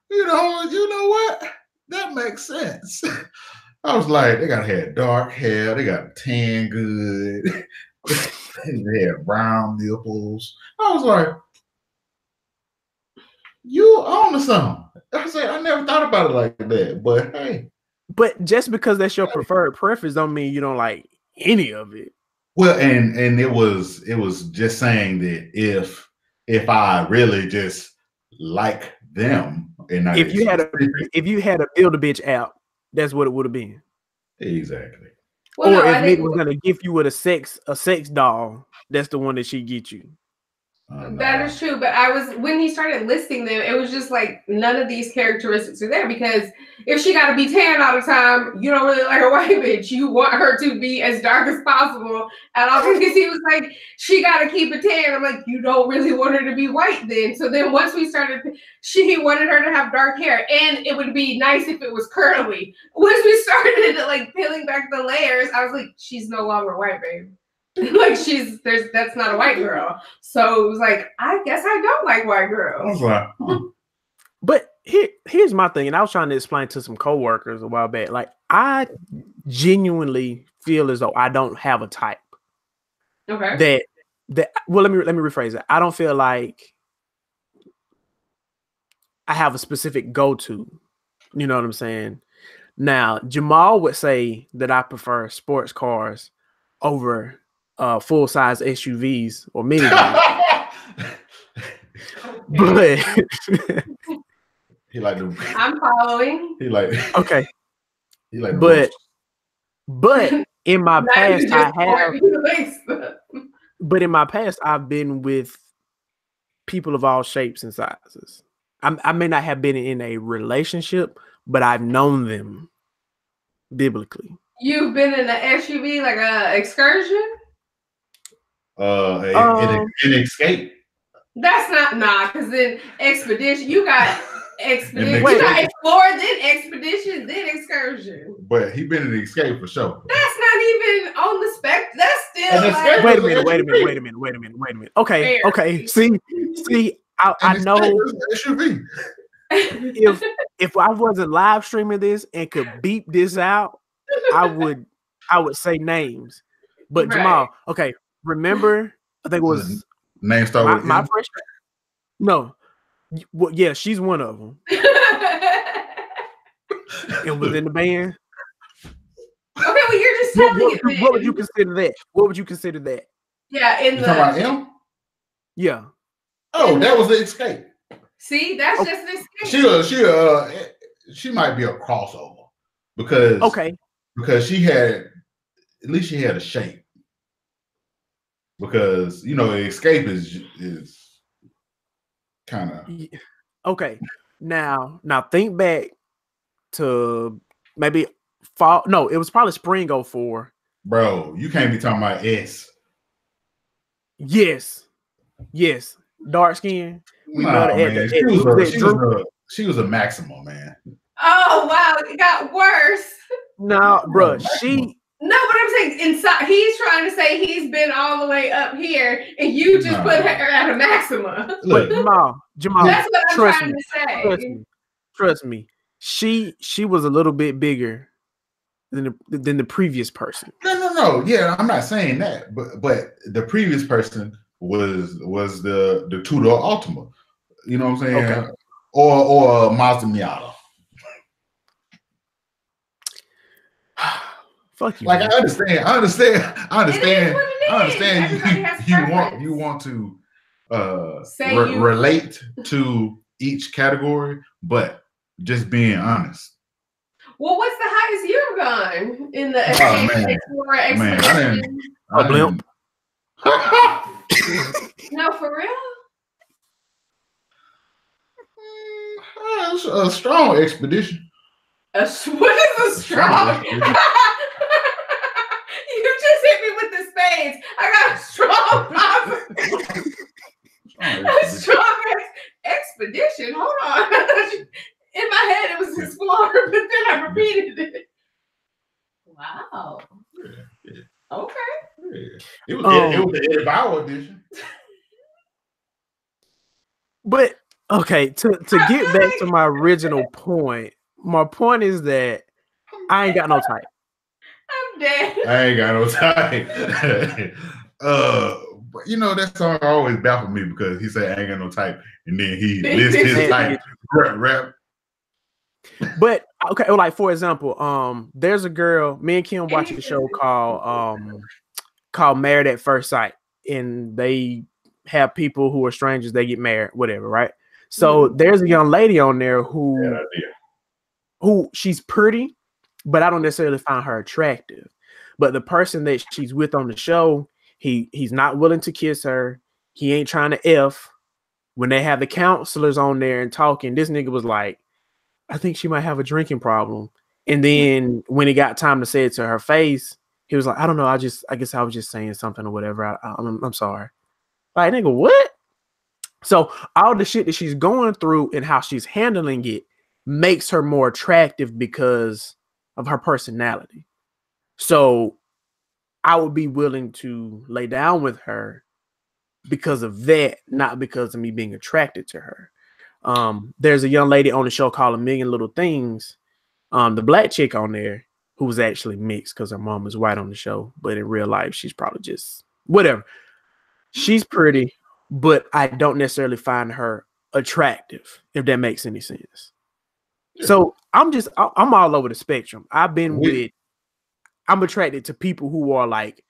you know what? That makes sense. I was like, they gotta have dark hair, they got tan good, they have brown nipples. I was like, you own to something. I said, I never thought about it like that, but hey. But just because that's your preferred preference don't mean you don't like any of it. Well, and it was just saying that if I really just like them, and if you had a Build a Bitch app, that's what it would have been. Exactly. Well, or if Nick was gonna gift you with a sex doll, that's the one that she get you. That is true, but when he started listing them, it was just like none of these characteristics are there, because if she got to be tan all the time, you don't really like a white bitch. You want her to be as dark as possible. And all because he was like, she got to keep it tan. I'm like, you don't really want her to be white then. So then once we started, he wanted her to have dark hair, and it would be nice if it was curly. Once we started like peeling back the layers, I was like, she's no longer white, babe. Like that's not a white girl. So it was like, I guess I don't like white girls. But here's my thing, and I was trying to explain to some coworkers a while back. Like, I genuinely feel as though I don't have a type. Okay. Well, let me rephrase it. I don't feel like I have a specific go-to. You know what I'm saying? Now, Jamal would say that I prefer sports cars over full-size SUVs or minivans. But he like them. I'm following. He like okay. He like but in my past but in my past I've been with people of all shapes and sizes. I may not have been in a relationship, but I've known them biblically. You've been in an SUV, like a excursion? An escape. That's not because then expedition. You got expedition. You got explore, then expedition, then excursion. But he been in an escape for sure. That's not even on the spec. That's still. Like, wait a minute. Okay. See. I know. SUV. If I wasn't live streaming this and could beep this out, I would say names. But Jamal, okay, remember, I think it was name start with my first. No, well, yeah, she's one of them. It was in the band. Okay, well, you're just telling it. What would you consider that? What would you consider that? Yeah, you talking about him? Yeah. Oh, that was the escape. See, that's just the escape. She might be a crossover because she had a shape. Because escape is kind of okay. Now think back to maybe fall. No, it was probably spring 2004. Bro, you can't be talking about S. Yes, dark skin. She was a maximum, man. Oh wow, it got worse. No, bro, No, but I'm saying inside. He's trying to say he's been all the way up here, and you just put her at a maxima. Look, Jamal, that's what I'm trying to say. trust me, she was a little bit bigger than the previous person. No. Yeah, I'm not saying that, but the previous person was the two-door Ultima. You know what I'm saying? Okay. Or Mazda Miata. Fuck you. Like man. I understand. You want to relate to each category, but just being honest. Well, what's the highest you've gone in the Explorer Expedition? A blimp. No, for real? A strong expedition. What is a strong? You just hit me with the spades. I got a strong a strong expedition. Hold on. In my head, it was Explorer, but then I repeated it. Wow. Yeah. Okay. Yeah. It was the Eddie Bauer edition. But okay, to get back to my original point, my point is that I ain't got no type. I'm dead. I ain't got no type. You know, that song always baffled me because he said I ain't got no type, and then he lists his type rap. But okay, well, like for example, there's a girl, me and Kim watch a show called Married at First Sight, and they have people who are strangers, they get married, whatever, right? So there's a young lady on there who she's pretty, but I don't necessarily find her attractive. But the person that she's with on the show, he's not willing to kiss her. He ain't trying to F. When they have the counselors on there and talking, this nigga was like, I think she might have a drinking problem. And then when he got time to say it to her face, he was like, I don't know. I guess I was just saying something or whatever. I'm sorry. Like, nigga, what? So all the shit that she's going through and how she's handling it makes her more attractive because of her personality. So I would be willing to lay down with her because of that, not because of me being attracted to her. There's a young lady on the show called A Million Little Things. The black chick on there who was actually mixed because her mom is white on the show, but in real life, she's probably just whatever. She's pretty, but I don't necessarily find her attractive, if that makes any sense. Yeah. So I'm all over the spectrum. I'm attracted to people who are like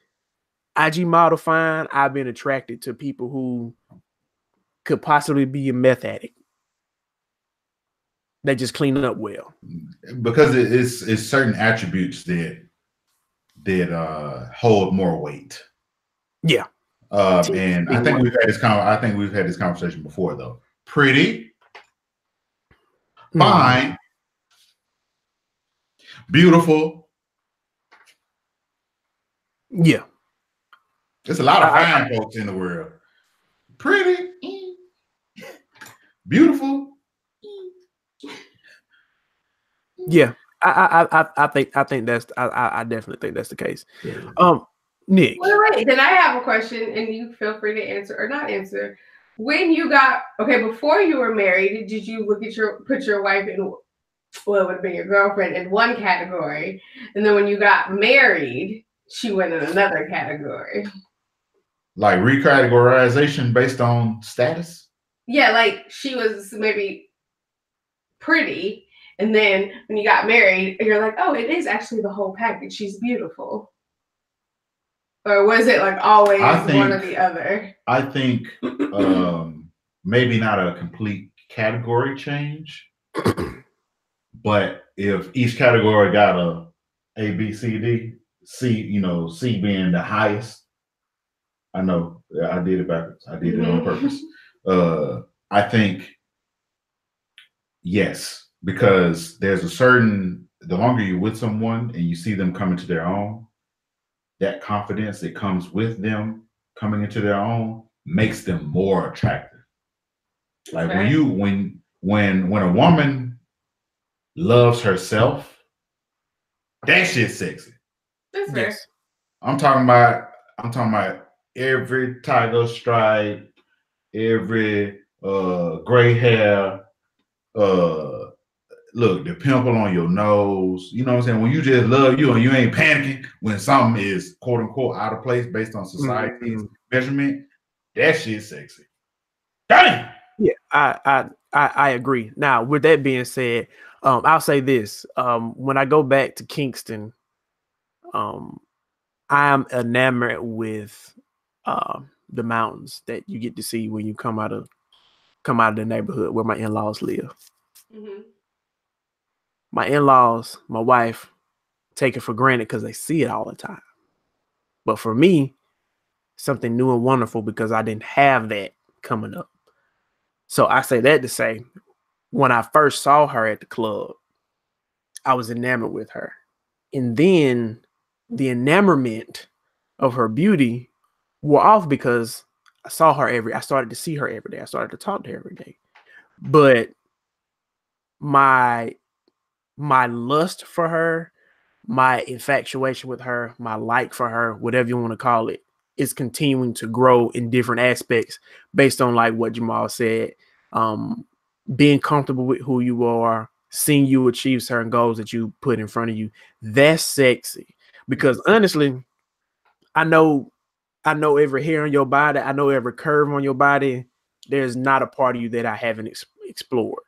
IG model fine. I've been attracted to people who could possibly be a meth addict. They just clean up well. Because it's certain attributes that hold more weight. Yeah. And I think we've had this conversation before though. Pretty, fine, beautiful. Yeah. There's a lot of fine folks in the world. Pretty, beautiful. Yeah, I think that's I definitely think that's the case. Nick. Wait. Then I have a question, and you feel free to answer or not answer. When you got before you were married, did you put your wife in it would have been your girlfriend in one category, and then when you got married, she went in another category? Like recategorization based on status? Yeah, like she was maybe pretty. And then when you got married, you're like, oh, it is actually the whole package. She's beautiful. Or was it like always one or the other? I think maybe not a complete category change, but if each category got A, B, C, D, C, C being the highest. I know I did it backwards. I did it on purpose. I think yes. Because there's the longer you're with someone and you see them coming to their own, that confidence that comes with them coming into their own makes them more attractive. Like when a woman loves herself, that shit's sexy. That's fair. I'm talking about every tiger stripe, every gray hair, look, the pimple on your nose, you know what I'm saying? When you just love you and you ain't panicking when something is quote unquote out of place based on society's measurement, that shit's sexy. Damn. Yeah, I agree. Now, with that being said, I'll say this. When I go back to Kingston, I'm enamored with the mountains that you get to see when you come out of the neighborhood where my in-laws live. Mm-hmm. My in-laws, my wife, take it for granted because they see it all the time. But for me, something new and wonderful because I didn't have that coming up. So I say that to say, when I first saw her at the club, I was enamored with her. And then the enamorment of her beauty wore off because I started to see her every day. I started to talk to her every day. But my lust for her, my infatuation with her, my like for her, whatever you want to call it, is continuing to grow in different aspects based on like what Jamal said. Being comfortable with who you are, seeing you achieve certain goals that you put in front of you. That's sexy. Because honestly, I know every hair on your body, I know every curve on your body. There's not a part of you that I haven't explored.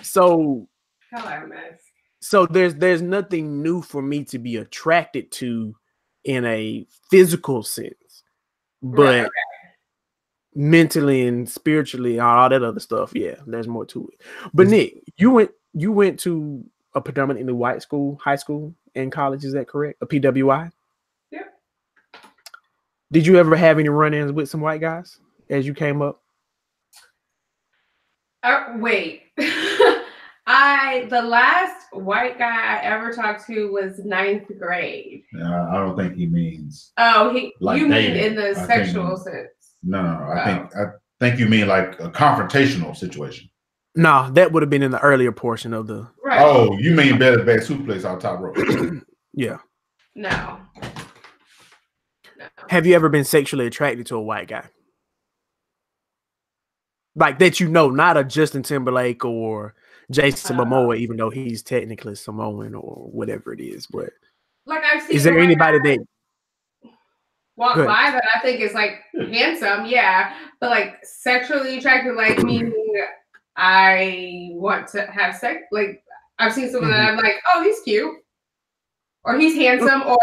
So there's nothing new for me to be attracted to in a physical sense, but mentally and spiritually, all that other stuff, yeah, there's more to it. But Nick, you went to a predominantly white school, high school, and college, is that correct? A PWI? Yeah. Did you ever have any run-ins with some white guys as you came up? Wait. The last white guy I ever talked to was 9th grade. I don't think he means. Oh, like you dating. mean in the sexual sense? No. I think you mean like a confrontational situation. No, that would have been in the earlier portion of the. Right. Oh, you mean better bad suplex on top rope? Yeah. No. Have you ever been sexually attracted to a white guy? Like that, not a Justin Timberlake or Jason Momoa, even though he's technically Samoan or whatever it is. But like I've seen, is there anybody that walk by that I think is like handsome? Yeah, but like sexually attracted, like meaning I want to have sex. Like I've seen someone that I'm like, oh, he's cute. Or he's handsome, or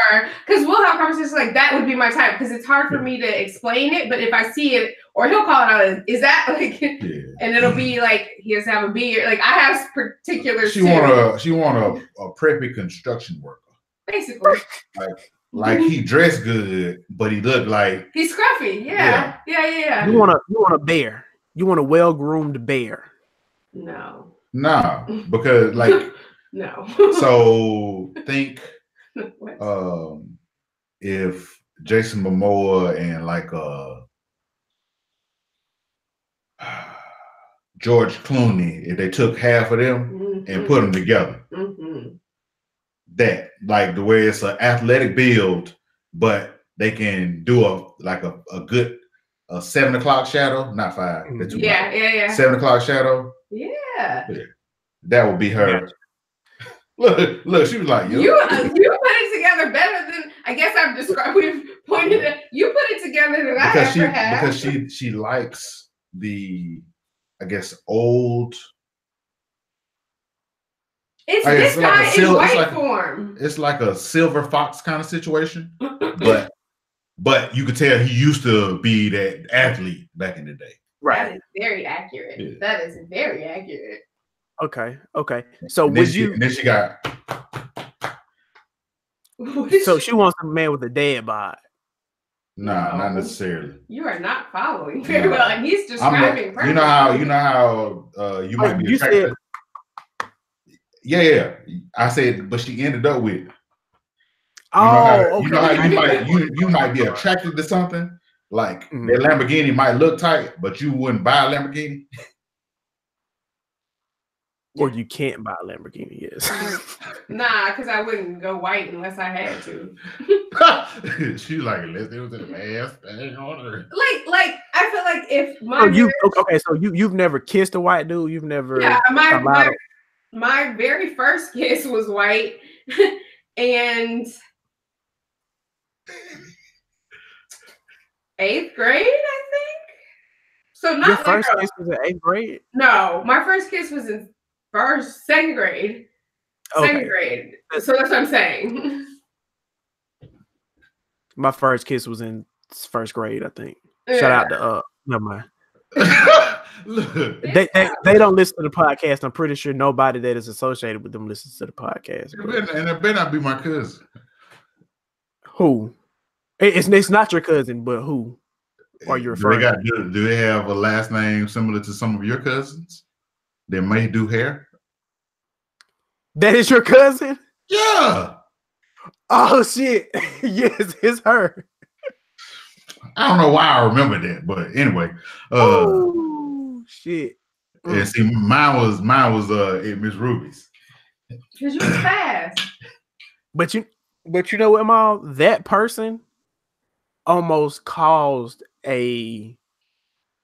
because we'll have conversations like that would be my type because it's hard for me to explain it. But if I see it, or he'll call it out, is that like, and it'll be like he has to have a beard. Like I have particular. She want a preppy construction worker, basically. Like he dressed good, but he looked like he's scruffy. Yeah. You want a bear. You want a well-groomed bear. No, because like no. So think. If Jason Momoa and like George Clooney, if they took half of them and put them together, that like the way it's an athletic build, but they can do a good 7 o'clock shadow, not 5. Yeah. 7 o'clock shadow. Yeah. That would be her. Look, she was like, yo. You put it together better than I guess I've described. We've pointed it. You put it together than I ever have. Because she likes the, I guess, old. It's this guy in white form. It's like a silver fox kind of situation, but you could tell he used to be that athlete back in the day. Right. That is very accurate. Yeah. That is very accurate. Okay. So would you? And then she got. So she wants a man with a dad bod. Nah, not necessarily. You are not following very well, and he's describing. You know how you might be attracted. Yeah. I said, but she ended up with. Okay. You know how you might be attracted to something like that Lamborghini might look tight, but you wouldn't buy a Lamborghini. Or you can't buy a Lamborghini, yes. Nah, because I wouldn't go white unless I had to. She's like, let's do the last thing on earth. Like, I feel like if my so you've never kissed a white dude. You've never my very first kiss was white, and 8th grade, I think. So not your first kiss was in 8th grade. No, my first kiss was in second grade. Second grade. So that's what I'm saying. My first kiss was in 1st grade, I think. Shout out to never mind. They don't listen to the podcast. I'm pretty sure nobody that is associated with them listens to the podcast. And it better not be my cousin. Who? It's not your cousin, but who are you referring to? Do they have a last name similar to some of your cousins that may do hair? That is your cousin? Yeah. Oh shit! Yes, it's her. I don't know why I remember that, but anyway. Oh shit! And see, mine was at Miss Ruby's. Because you was fast. But you know what, Mom? That person almost caused a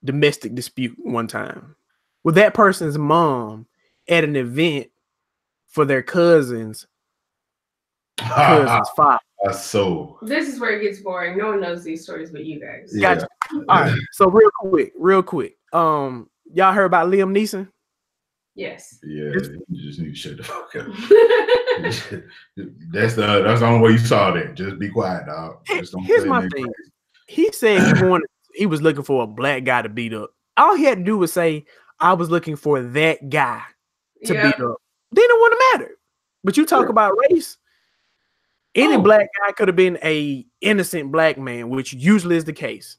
domestic dispute one time with that person's mom at an event for their cousin's father. So this is where it gets boring. No one knows these stories but you guys. Yeah. Gotcha. All right. So real quick. Y'all heard about Liam Neeson? Yes. Yeah, you just need to shut the fuck up. that's the only way you saw that. Just be quiet, dog. Here's my thing. He said he was looking for a black guy to beat up. All he had to do was say, I was looking for that guy to beat up. Then it wouldn't matter. But you talk about race. Any black guy could have been a innocent black man, which usually is the case.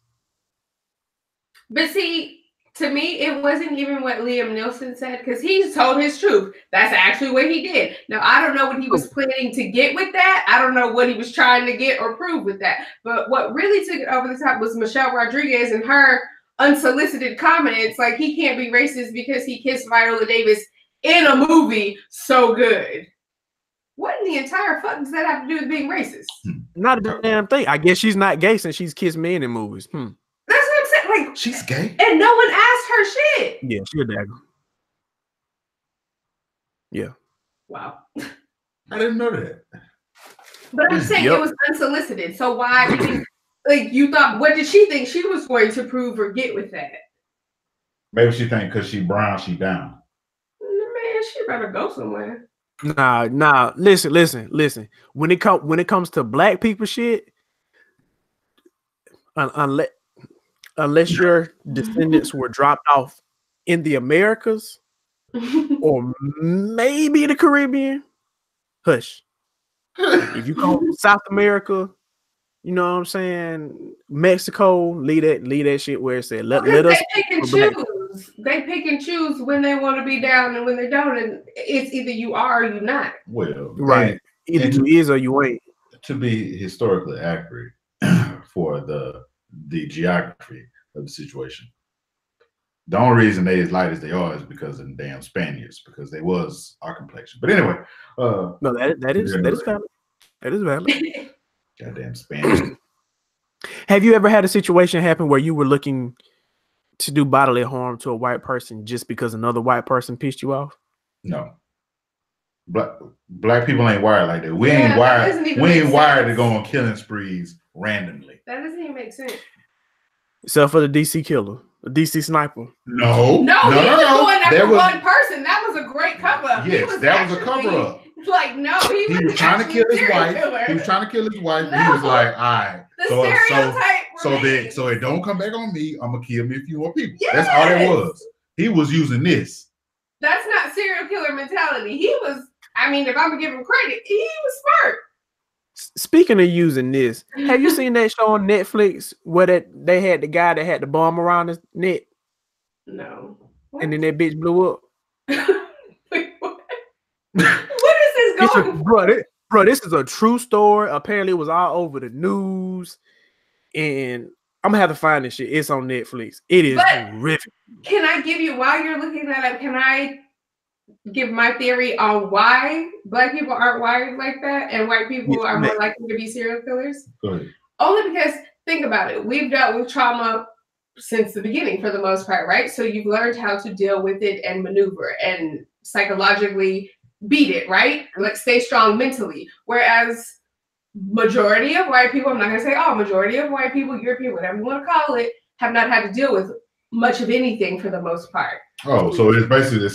But see, to me, it wasn't even what Liam Neeson said, because he told his truth. That's actually what he did. Now, I don't know what he was planning to get with that. I don't know what he was trying to get or prove with that. But what really took it over the top was Michelle Rodriguez and her unsolicited comments, like he can't be racist because he kissed Viola Davis in a movie so good. What in the entire fuck does that have to do with being racist? Not a damn thing. I guess she's not gay since she's kissed men in movies. That's what I'm saying. Like, she's gay, and no one asked her shit. Yeah, she's a dagger. Yeah. Wow. I didn't know that. But I'm saying it was unsolicited. So why did you, like, you thought? What did she think she was going to prove or get with that? Maybe she think because she brown, she down. Man, she better go somewhere. Nah. Listen. When it comes to black people shit, unless your descendants were dropped off in the Americas or maybe the Caribbean, hush. If you come from South America, you know what I'm saying, Mexico, leave that shit where it said let us. They pick and choose when they want to be down and when they don't, and it's either you are or you're not. Well, right. Either you is or you ain't. To be historically accurate for the geography of the situation, the only reason they as light as they are is because of the damn Spaniards, because they was our complexion. But anyway, no, that is valid. That is valid. Goddamn Spaniards. Have you ever had a situation happen where you were looking to do bodily harm to a white person just because another white person pissed you off? No. Black people ain't wired like that. We ain't wired. We ain't wired to go on killing sprees randomly. That doesn't even make sense. Except for the DC killer, the DC sniper. No. He was going after one person. That was a great cover up. Yes, that was a cover up. Like, no, he was trying to kill his wife. He was trying to kill his wife. No. He was like, all right. So it don't come back on me. I'm gonna kill me a few more people. Yes. That's all it was. He was using this. That's not serial killer mentality. He was, I mean, if I'm gonna give him credit, he was smart. Speaking of using this, have you seen that show on Netflix where they had the guy that had the bomb around his neck? No. What? And then that bitch blew up. Wait, what? What is this going? Bro, this is a true story. Apparently, it was all over the news, and I'm gonna have to find this shit. It's on Netflix. It is horrific. Can I give you, while you're looking that up, can I give my theory on why black people aren't wired like that and white people are more likely to be serial killers? Go ahead. Only because, think about it, we've dealt with trauma since the beginning for the most part, right? So you've learned how to deal with it and maneuver and psychologically beat it, right? Like stay strong mentally. Whereas majority of white people, I'm not gonna say all, majority of white people, European, whatever you want to call it, have not had to deal with much of anything for the most part. Oh, so it's basically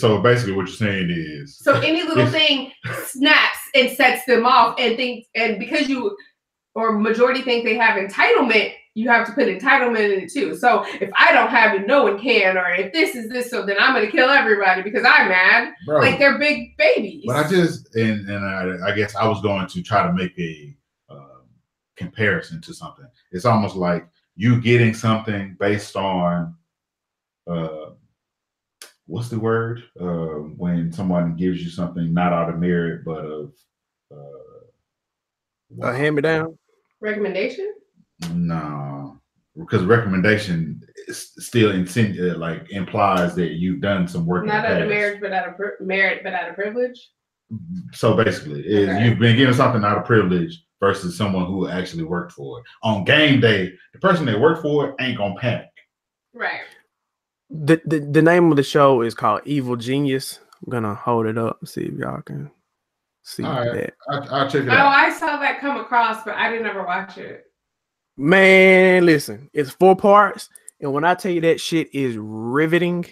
what you're saying is so any little thing snaps and sets them off and because you or majority think they have entitlement, you have to put entitlement in it too. So if I don't have it, no one can, or if this is this, so then I'm gonna kill everybody because I'm mad. Bro, like they're big babies. But I guess I was going to try to make a comparison to something. It's almost like you getting something based on what's the word? When someone gives you something not out of merit, but of a hand-me-down? Recommendation? No, because recommendation is still implies that you've done some work. Not out of merit, but out of merit, but out of privilege. So basically, you've been given something out of privilege versus someone who actually worked for it. On game day, the person that worked for it ain't gonna panic. Right. The name of the show is called Evil Genius. I'm gonna hold it up and see if y'all can see that. I'll check it out. Oh, I saw that come across, but I didn't ever watch it. Man, listen, it's 4 parts, and when I tell you that shit is riveting.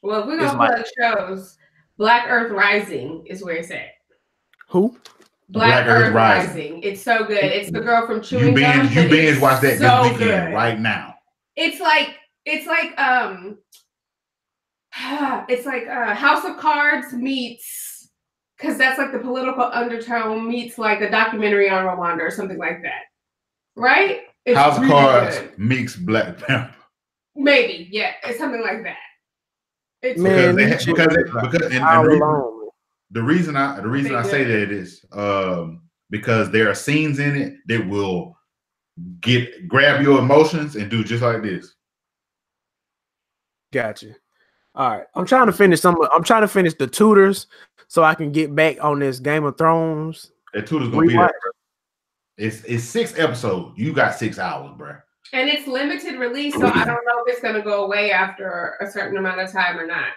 Well, if we're gonna plug shows, Black Earth Rising is where it's at. Who? Black Earth Rising. It's so good. It's the girl from Chewing Gum. You binge watch that this weekend right now. It's like House of Cards meets, because that's like the political undertone meets like a documentary on Rwanda or something like that, right? It's House of Cards meets Black Panther. Maybe, yeah, it's something like that. It's the reason I say that is because there are scenes in it that will grab your emotions and do just like this. Gotcha. All right, I'm trying to finish the Tudors so I can get back on this Game of Thrones. That Tudors gonna be there. It's 6 episodes. You got 6 hours, bro. And it's limited release, so I don't know if it's gonna go away after a certain amount of time or not.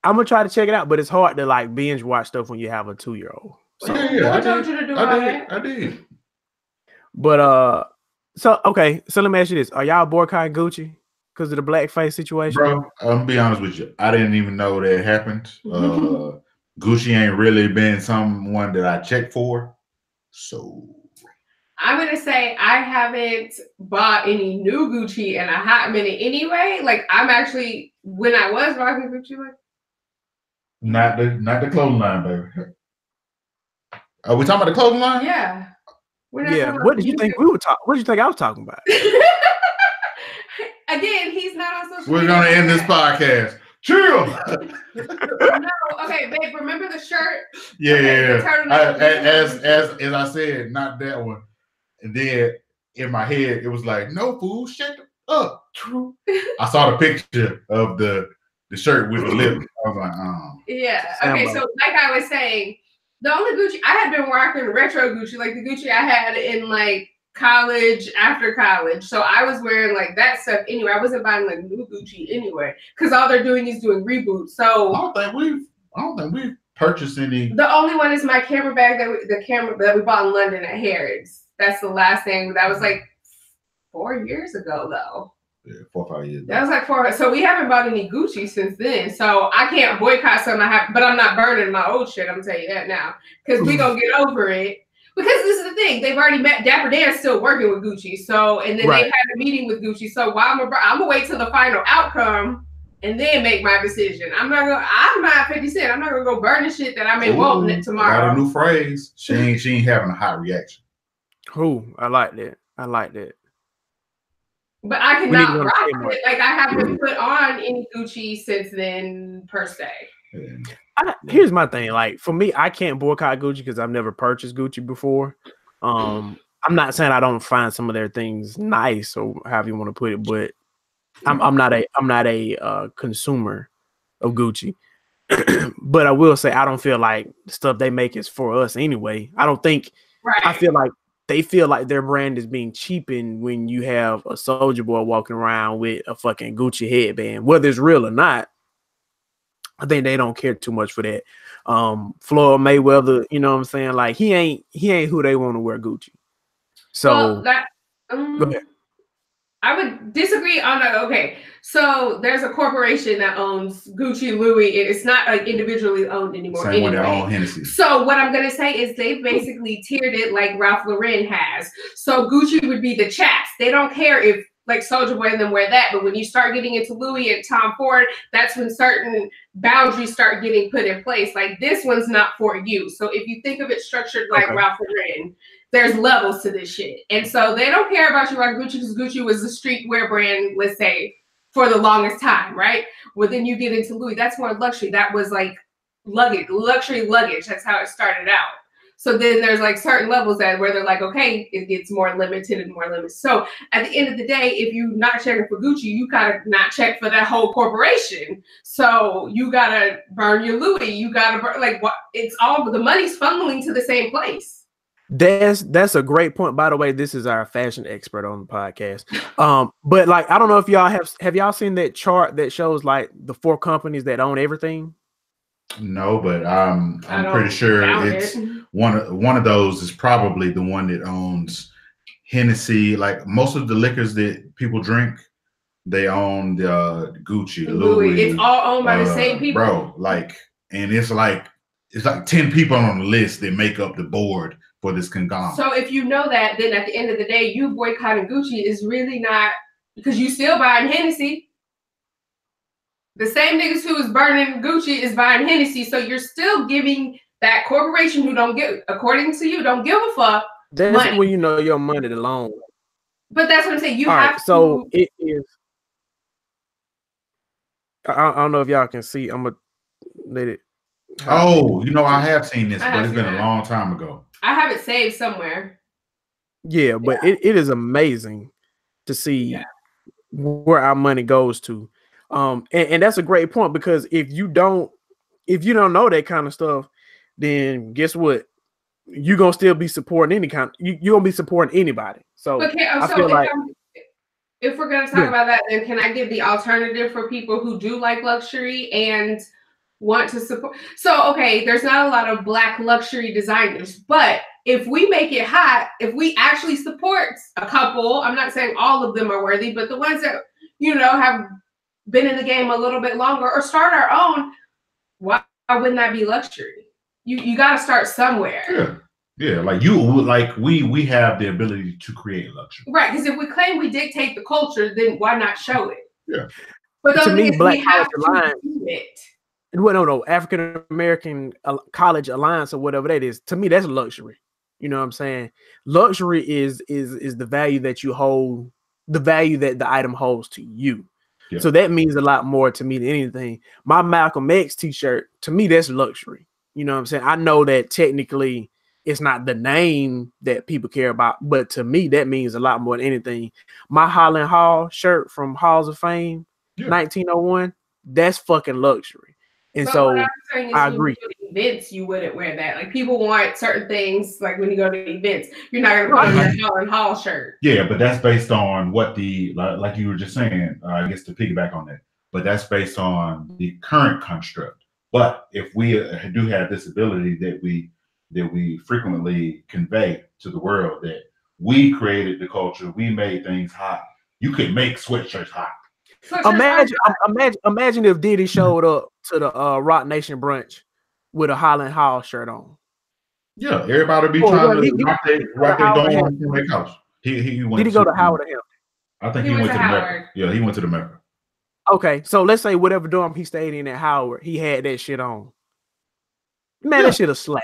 I'm gonna try to check it out, but it's hard to like binge watch stuff when you have a 2-year-old. So, I told you to do that. I did. But so let me ask you this: are y'all boycotting Gucci because of the blackface situation? Bro, I'm gonna be honest with you. I didn't even know that happened. Gucci ain't really been someone that I checked for, so. I'm gonna say I haven't bought any new Gucci in a hot minute anyway. Like I'm actually, when I was rocking Gucci, like not the clothing line, baby. Are we talking about the clothing line? Yeah. Yeah. What did you think we were talking? What did you think I was talking about? Again, he's not on social media. We're gonna end this podcast. Chill. No, okay, babe. Remember the shirt? Yeah. As I said, not that one. And then in my head, it was like, no, fool, shut up. True. I saw the picture of the shirt with the lip. I was like, oh. Yeah. Okay, so like I was saying, the only Gucci I had been rocking retro Gucci, like the Gucci I had in like college, after college. So I was wearing like that stuff anyway. I wasn't buying like new Gucci anyway, because all they're doing is doing reboots. So I don't think we've purchased any. The only one is my camera bag the camera that we bought in London at Harrods. That's the last thing. That was like 4 years ago, though. Yeah, 4 or 5 years. That was like 4. So we haven't bought any Gucci since then. So I can't boycott something but I'm not burning my old shit. I'm gonna tell you that now, because we gonna get over it. Because this is the thing, they've already met. Dapper Dan's still working with Gucci. So and then they've had a meeting with Gucci. So while I'm gonna wait till the final outcome and then make my decision. I'm not 50 Cent. I'm not gonna go burning shit that I may want tomorrow. Got a new phrase. She ain't having a hot reaction. Ooh, I like that. But I cannot rock it. Like I haven't put on any Gucci since then, per se. Here's my thing. Like for me, I can't boycott Gucci because I've never purchased Gucci before. I'm not saying I don't find some of their things nice or however you want to put it, but I'm not a consumer of Gucci. But I will say I don't feel like the stuff they make is for us anyway. I don't think. Right. I feel like they feel like their brand is being cheapened when you have a Soulja Boy walking around with a fucking Gucci headband, whether it's real or not. I think they don't care too much for that. Floyd Mayweather, you know what I'm saying? Like he ain't who they want to wear Gucci. So that go ahead. I would disagree on that. Okay, so there's a corporation that owns Gucci, Louis, and it's not like individually owned anymore. Same way they own Hennessy. So what I'm gonna say is they've basically tiered it like Ralph Lauren has. So Gucci would be the chaps. They don't care if like Soulja Boy and them wear that, but when you start getting into Louis and Tom Ford, that's when certain boundaries start getting put in place. Like this one's not for you. So if you think of it structured like Ralph Lauren, there's levels to this shit. And so they don't care about you like Gucci because Gucci was the streetwear brand, let's say, for the longest time, right? Well, then you get into Louis. That's more luxury. That was like luggage, luxury luggage. That's how it started out. So then there's like certain levels that where they're like, okay, it gets more limited and more limited. So at the end of the day, if you're not checking for Gucci, you gotta not check for that whole corporation. So you gotta burn your Louis. You gotta burn, like what? It's all the money's funneling to the same place. That's a great point. By the way, this is our fashion expert on the podcast. But like, I don't know if y'all have y'all seen that chart that shows like the 4 companies that own everything? No, but I'm pretty sure it's one of those is probably the one that owns Hennessy. Like most of the liquors that people drink, they own the Gucci, Louis. It's all owned by the same people, bro. Like, and it's like 10 people on the list that make up the board for this conglomerate. So if you know that, then at the end of the day, you boycotting Gucci is really not because you still buying Hennessy. The same niggas who is burning Gucci is buying Hennessy. So you're still giving that corporation who don't give, according to you, don't give a fuck. That's money. when you know your money alone. But that's what I'm saying. You All have right, so it is. I don't know if y'all can see. I'm gonna let it. Oh, you know, I have seen this, but it's been a long time ago. I have it saved somewhere. Yeah, but it is amazing to see where our money goes to. And that's a great point because if you don't know that kind of stuff, then guess what? You're gonna still be supporting any kind. You're gonna be supporting anybody. So okay, I feel like if we're gonna talk about that, then can I give the alternative for people who do like luxury and want to support? So okay, there's not a lot of Black luxury designers, but if we make it hot, if we actually support a couple, I'm not saying all of them are worthy, but the ones that have been in the game a little bit longer or start our own, why wouldn't that be luxury? You got to start somewhere. Yeah, like we have the ability to create luxury, right? Because if we claim we dictate the culture, then why not show it? Yeah, but to me, Black College Alliance, well, no, African American College Alliance or whatever that is. To me, that's luxury. You know what I'm saying? Luxury is the value that you hold, the value that the item holds to you. Yeah. So that means a lot more to me than anything. My Malcolm X t-shirt, to me, that's luxury. You know what I'm saying? I know that technically it's not the name that people care about, but to me, that means a lot more than anything. My Holland Hall shirt from Halls of Fame, 1901, that's fucking luxury. And so I agree. Events, you wouldn't wear that. Like people want certain things. Like when you go to events, you're not gonna put on your Holland Hall shirt. Yeah, but that's based on what like you were just saying. I guess to piggyback on that, but that's based on the current construct. But if we do have this ability that we frequently convey to the world that we created the culture, we made things hot. You could make sweatshirts hot. Imagine if Diddy showed up to the Rock Nation brunch with a Holland Hall shirt on. Yeah, everybody be trying to rock their dome on their couch. He went. Did he go to Howard or Hampton? I think he went to the Mecca. Yeah, he went to the Mecca. Okay, so let's say whatever dorm he stayed in at Howard, he had that shit on. Man, that shit a slap.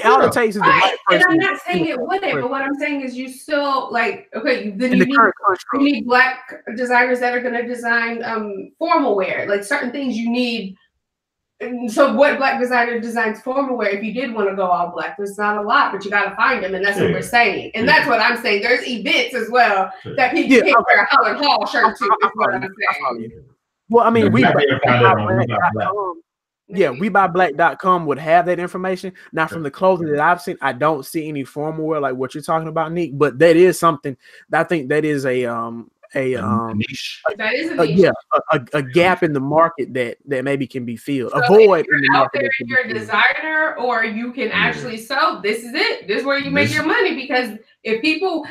All it takes is the right person. And I'm not saying it wouldn't, but what I'm saying is you still like, okay, then you need Black designers that are going to design formal wear, like certain things you need. So what Black designer designs formal wear? If you did want to go all Black, there's not a lot, but you got to find them, and that's what we're saying. And that's what I'm saying. There's events as well that people can wear a Holland Hall shirt to. Is what I'm saying. Well, I mean, Yeah, WeBuyBlack.com would have that information. Now, from the clothing that I've seen, I don't see any formal wear like what you're talking about, Nick. But that is something that I think that is a niche. That is a niche. A gap in the market that maybe can be filled. So Avoid in the out market. There, you're a designer, or you can actually sell. This is it. This is where you make your money, because if people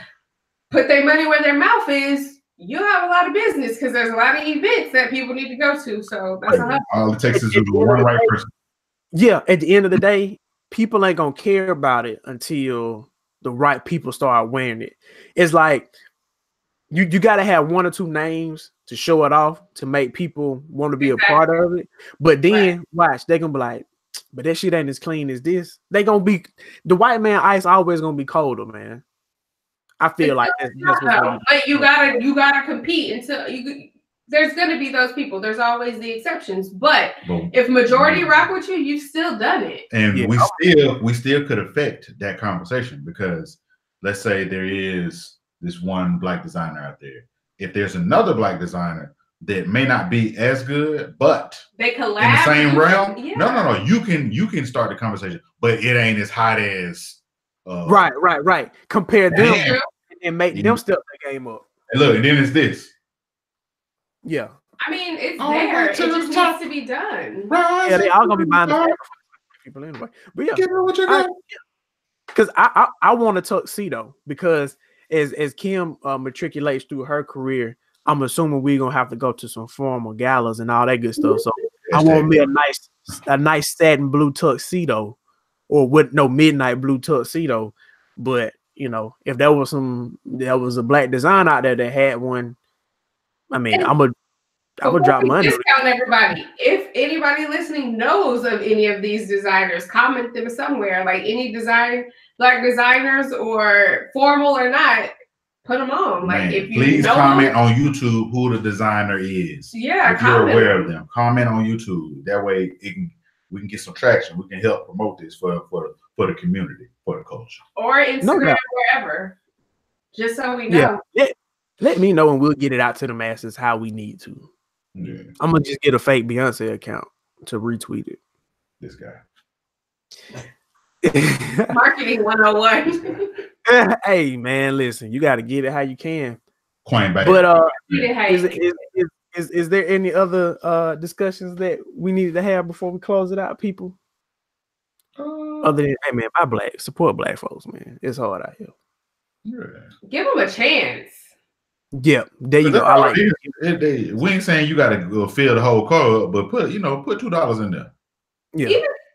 put their money where their mouth is, you'll have a lot of business, because there's a lot of events that people need to go to. So that's all it takes is one right person. Yeah, at the end of the day, people ain't gonna care about it until the right people start wearing it. It's like you got to have one or two names to show it off to make people want to be a part of it. But then watch, they're gonna be like, but that shit ain't as clean as this. They gonna be the white man ice always gonna be colder, man. I feel like that's but you gotta compete until there's gonna be those people. There's always the exceptions, but if majority rock with you, you've still done it. And we still could affect that conversation, because let's say there is this one black designer out there. If there's another black designer that may not be as good, but they collab in the same realm, no, you can start the conversation, but it ain't as hot as right. Compare them and make them step the game up. And look, and then it's this. Yeah. I mean, it's there. It just needs to be done. Yeah, they all gonna be buying the people anyway. But yeah, because I want a tuxedo, because as Kim matriculates through her career, I'm assuming we're gonna have to go to some formal galas and all that good stuff. So I want me a nice satin blue tuxedo, or with no midnight blue tuxedo. But you know, if there was a black design out there that had one, I mean, I would drop money. Discount everybody. If anybody listening knows of any of these designers, comment them somewhere. Like any black designers, or formal or not, put them on. Like if you please comment on YouTube who the designer is. Yeah, if you're aware of them, comment on YouTube. That way we can get some traction. We can help promote this for the community, for the culture, or Instagram, wherever. Just so we know. Yeah. Let me know, and we'll get it out to the masses how we need to. Yeah. I'm gonna just get a fake Beyonce account to retweet it. This guy. Marketing 101. Hey man, listen, you got to get it how you can. Coin back. But is there any other discussions that we needed to have before we close it out, people? Other than, hey man, support black folks, man. It's hard out here. Yeah. Give them a chance. Yeah, there you go. I like it. We ain't saying you got to go fill the whole car up, but put $2 in there. Yeah.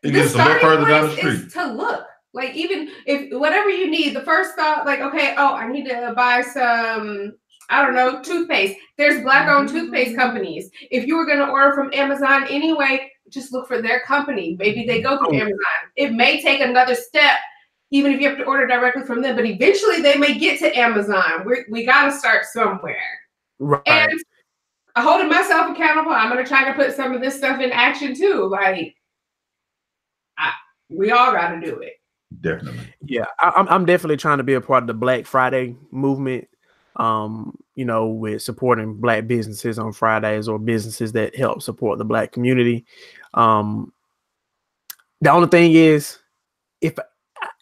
Even the starting further down the street. Is to look. Like, even if whatever you need, the first thought, like, okay, I need to buy some, I don't know, toothpaste. There's black-owned toothpaste companies. If you were going to order from Amazon anyway, just look for their company. Maybe they go through Amazon. It may take another step, even if you have to order directly from them, but eventually they may get to Amazon. We got to start somewhere. Right. And holding myself accountable, I'm going to try to put some of this stuff in action too. Like, we all got to do it. Definitely. Yeah, I'm definitely trying to be a part of the Black Friday movement. With supporting black businesses on Fridays, or businesses that help support the black community. The only thing is, if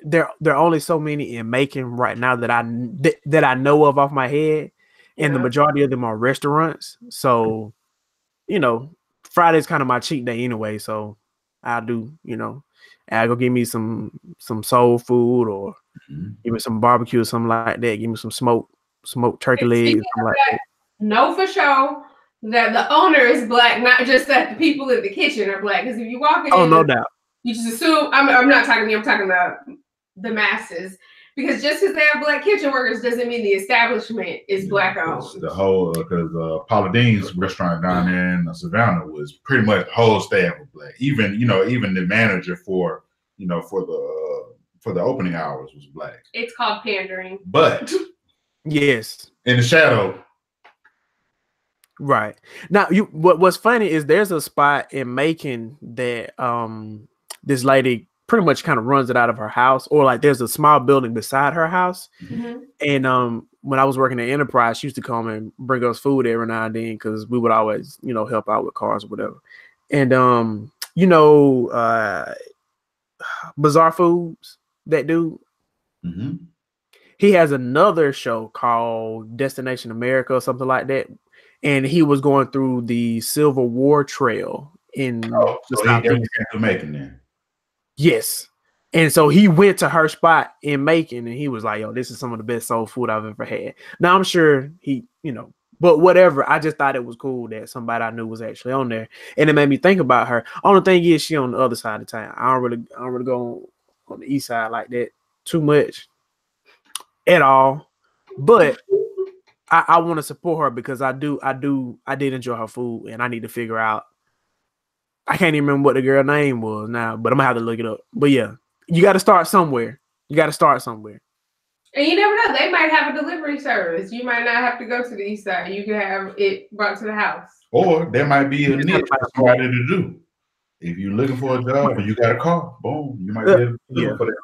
there are only so many in Macon right now that I know of off my head, and the majority of them are restaurants. So, Friday's kind of my cheat day anyway. So I'll go give me some soul food, or give me some barbecue or something like that. Give me some smoked turkey legs. Like that. Know for sure that the owner is black, not just that the people in the kitchen are black. Because if you walk in, no doubt, you just assume. I'm not talking to you. I'm talking about the masses. Because just because they have black kitchen workers doesn't mean the establishment is black owned. The whole Paula Dean's restaurant down there in Savannah was pretty much the whole staff was black. Even the manager for the opening hours was black. It's called pandering. But yes, in the shadow. Right. Now, what's funny is there's a spot in Macon that this lady pretty much kind of runs it out of her house, or like there's a small building beside her house. Mm-hmm. And when I was working at Enterprise, she used to come and bring us food every now and then, because we would always help out with cars or whatever. And you know, Bizarre Foods, that dude. Mm-hmm. He has another show called Destination America or something like that. And he was going through the Civil War trail in the Southeast. Macon then. Yes. And so he went to her spot in Macon and he was like, yo, this is some of the best soul food I've ever had. Now I'm sure he, but whatever. I just thought it was cool that somebody I knew was actually on there. And it made me think about her. Only thing is she on the other side of town. I don't really go on the east side like that too much at all. But I want to support her because I did enjoy her food and I need to figure out. I can't even remember what the girl name was now, but I'm gonna have to look it up. But yeah, you got to start somewhere. And you never know, they might have a delivery service. You might not have to go to the east side. You can have it brought to the house. Or there might be a niche for somebody to do. If you're looking for a job and you got a car, boom, you might be able to do it for that.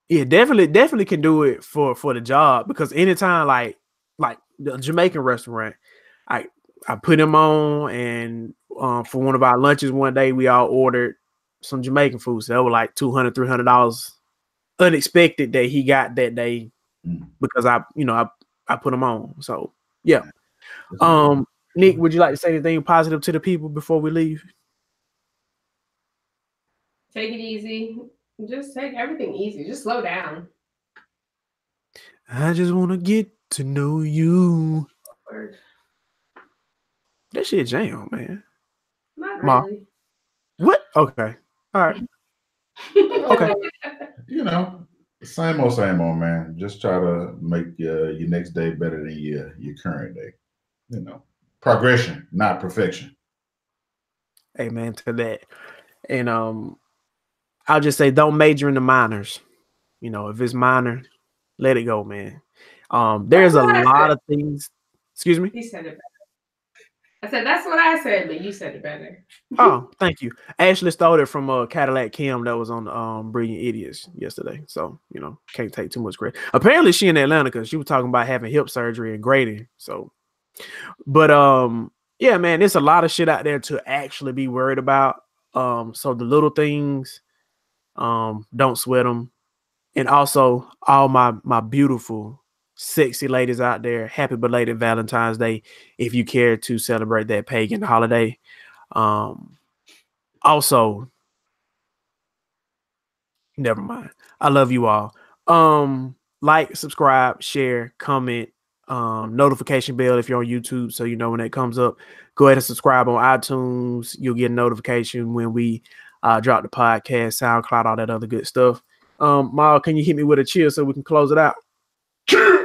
Yeah, definitely can do it for the job because anytime like the Jamaican restaurant, I put him on and for one of our lunches one day we all ordered some Jamaican food. So that was like $200-$300 unexpected that he got that day because I put him on. So yeah. Nick, would you like to say anything positive to the people before we leave? Take it easy. Just take everything easy. Just slow down. I just want to get to know you. Word. That shit jam, man. Not really. What? Okay. All right. Okay. Same old, man. Just try to make your next day better than your current day. Progression, not perfection. Amen to that. And I'll just say don't major in the minors. If it's minor, let it go, man. There's a lot of things. Excuse me? You said it better. I said that's what I said, but you said it better. Oh, thank you. I actually stole it from Cadillac Kim that was on Brilliant Idiots yesterday. So, can't take too much credit. Apparently she in Atlanta because she was talking about having hip surgery and grading. So, but yeah, man, there's a lot of shit out there to actually be worried about. So the little things, don't sweat them. And also all my beautiful, sexy ladies out there, happy belated Valentine's Day if you care to celebrate that pagan holiday. Also, never mind. I love you all. Like, subscribe, share, comment, notification bell if you're on YouTube so you know when it comes up. Go ahead and subscribe on iTunes. You'll get a notification when we drop the podcast, SoundCloud, all that other good stuff. Mal, can you hit me with a cheer so we can close it out? Cheers!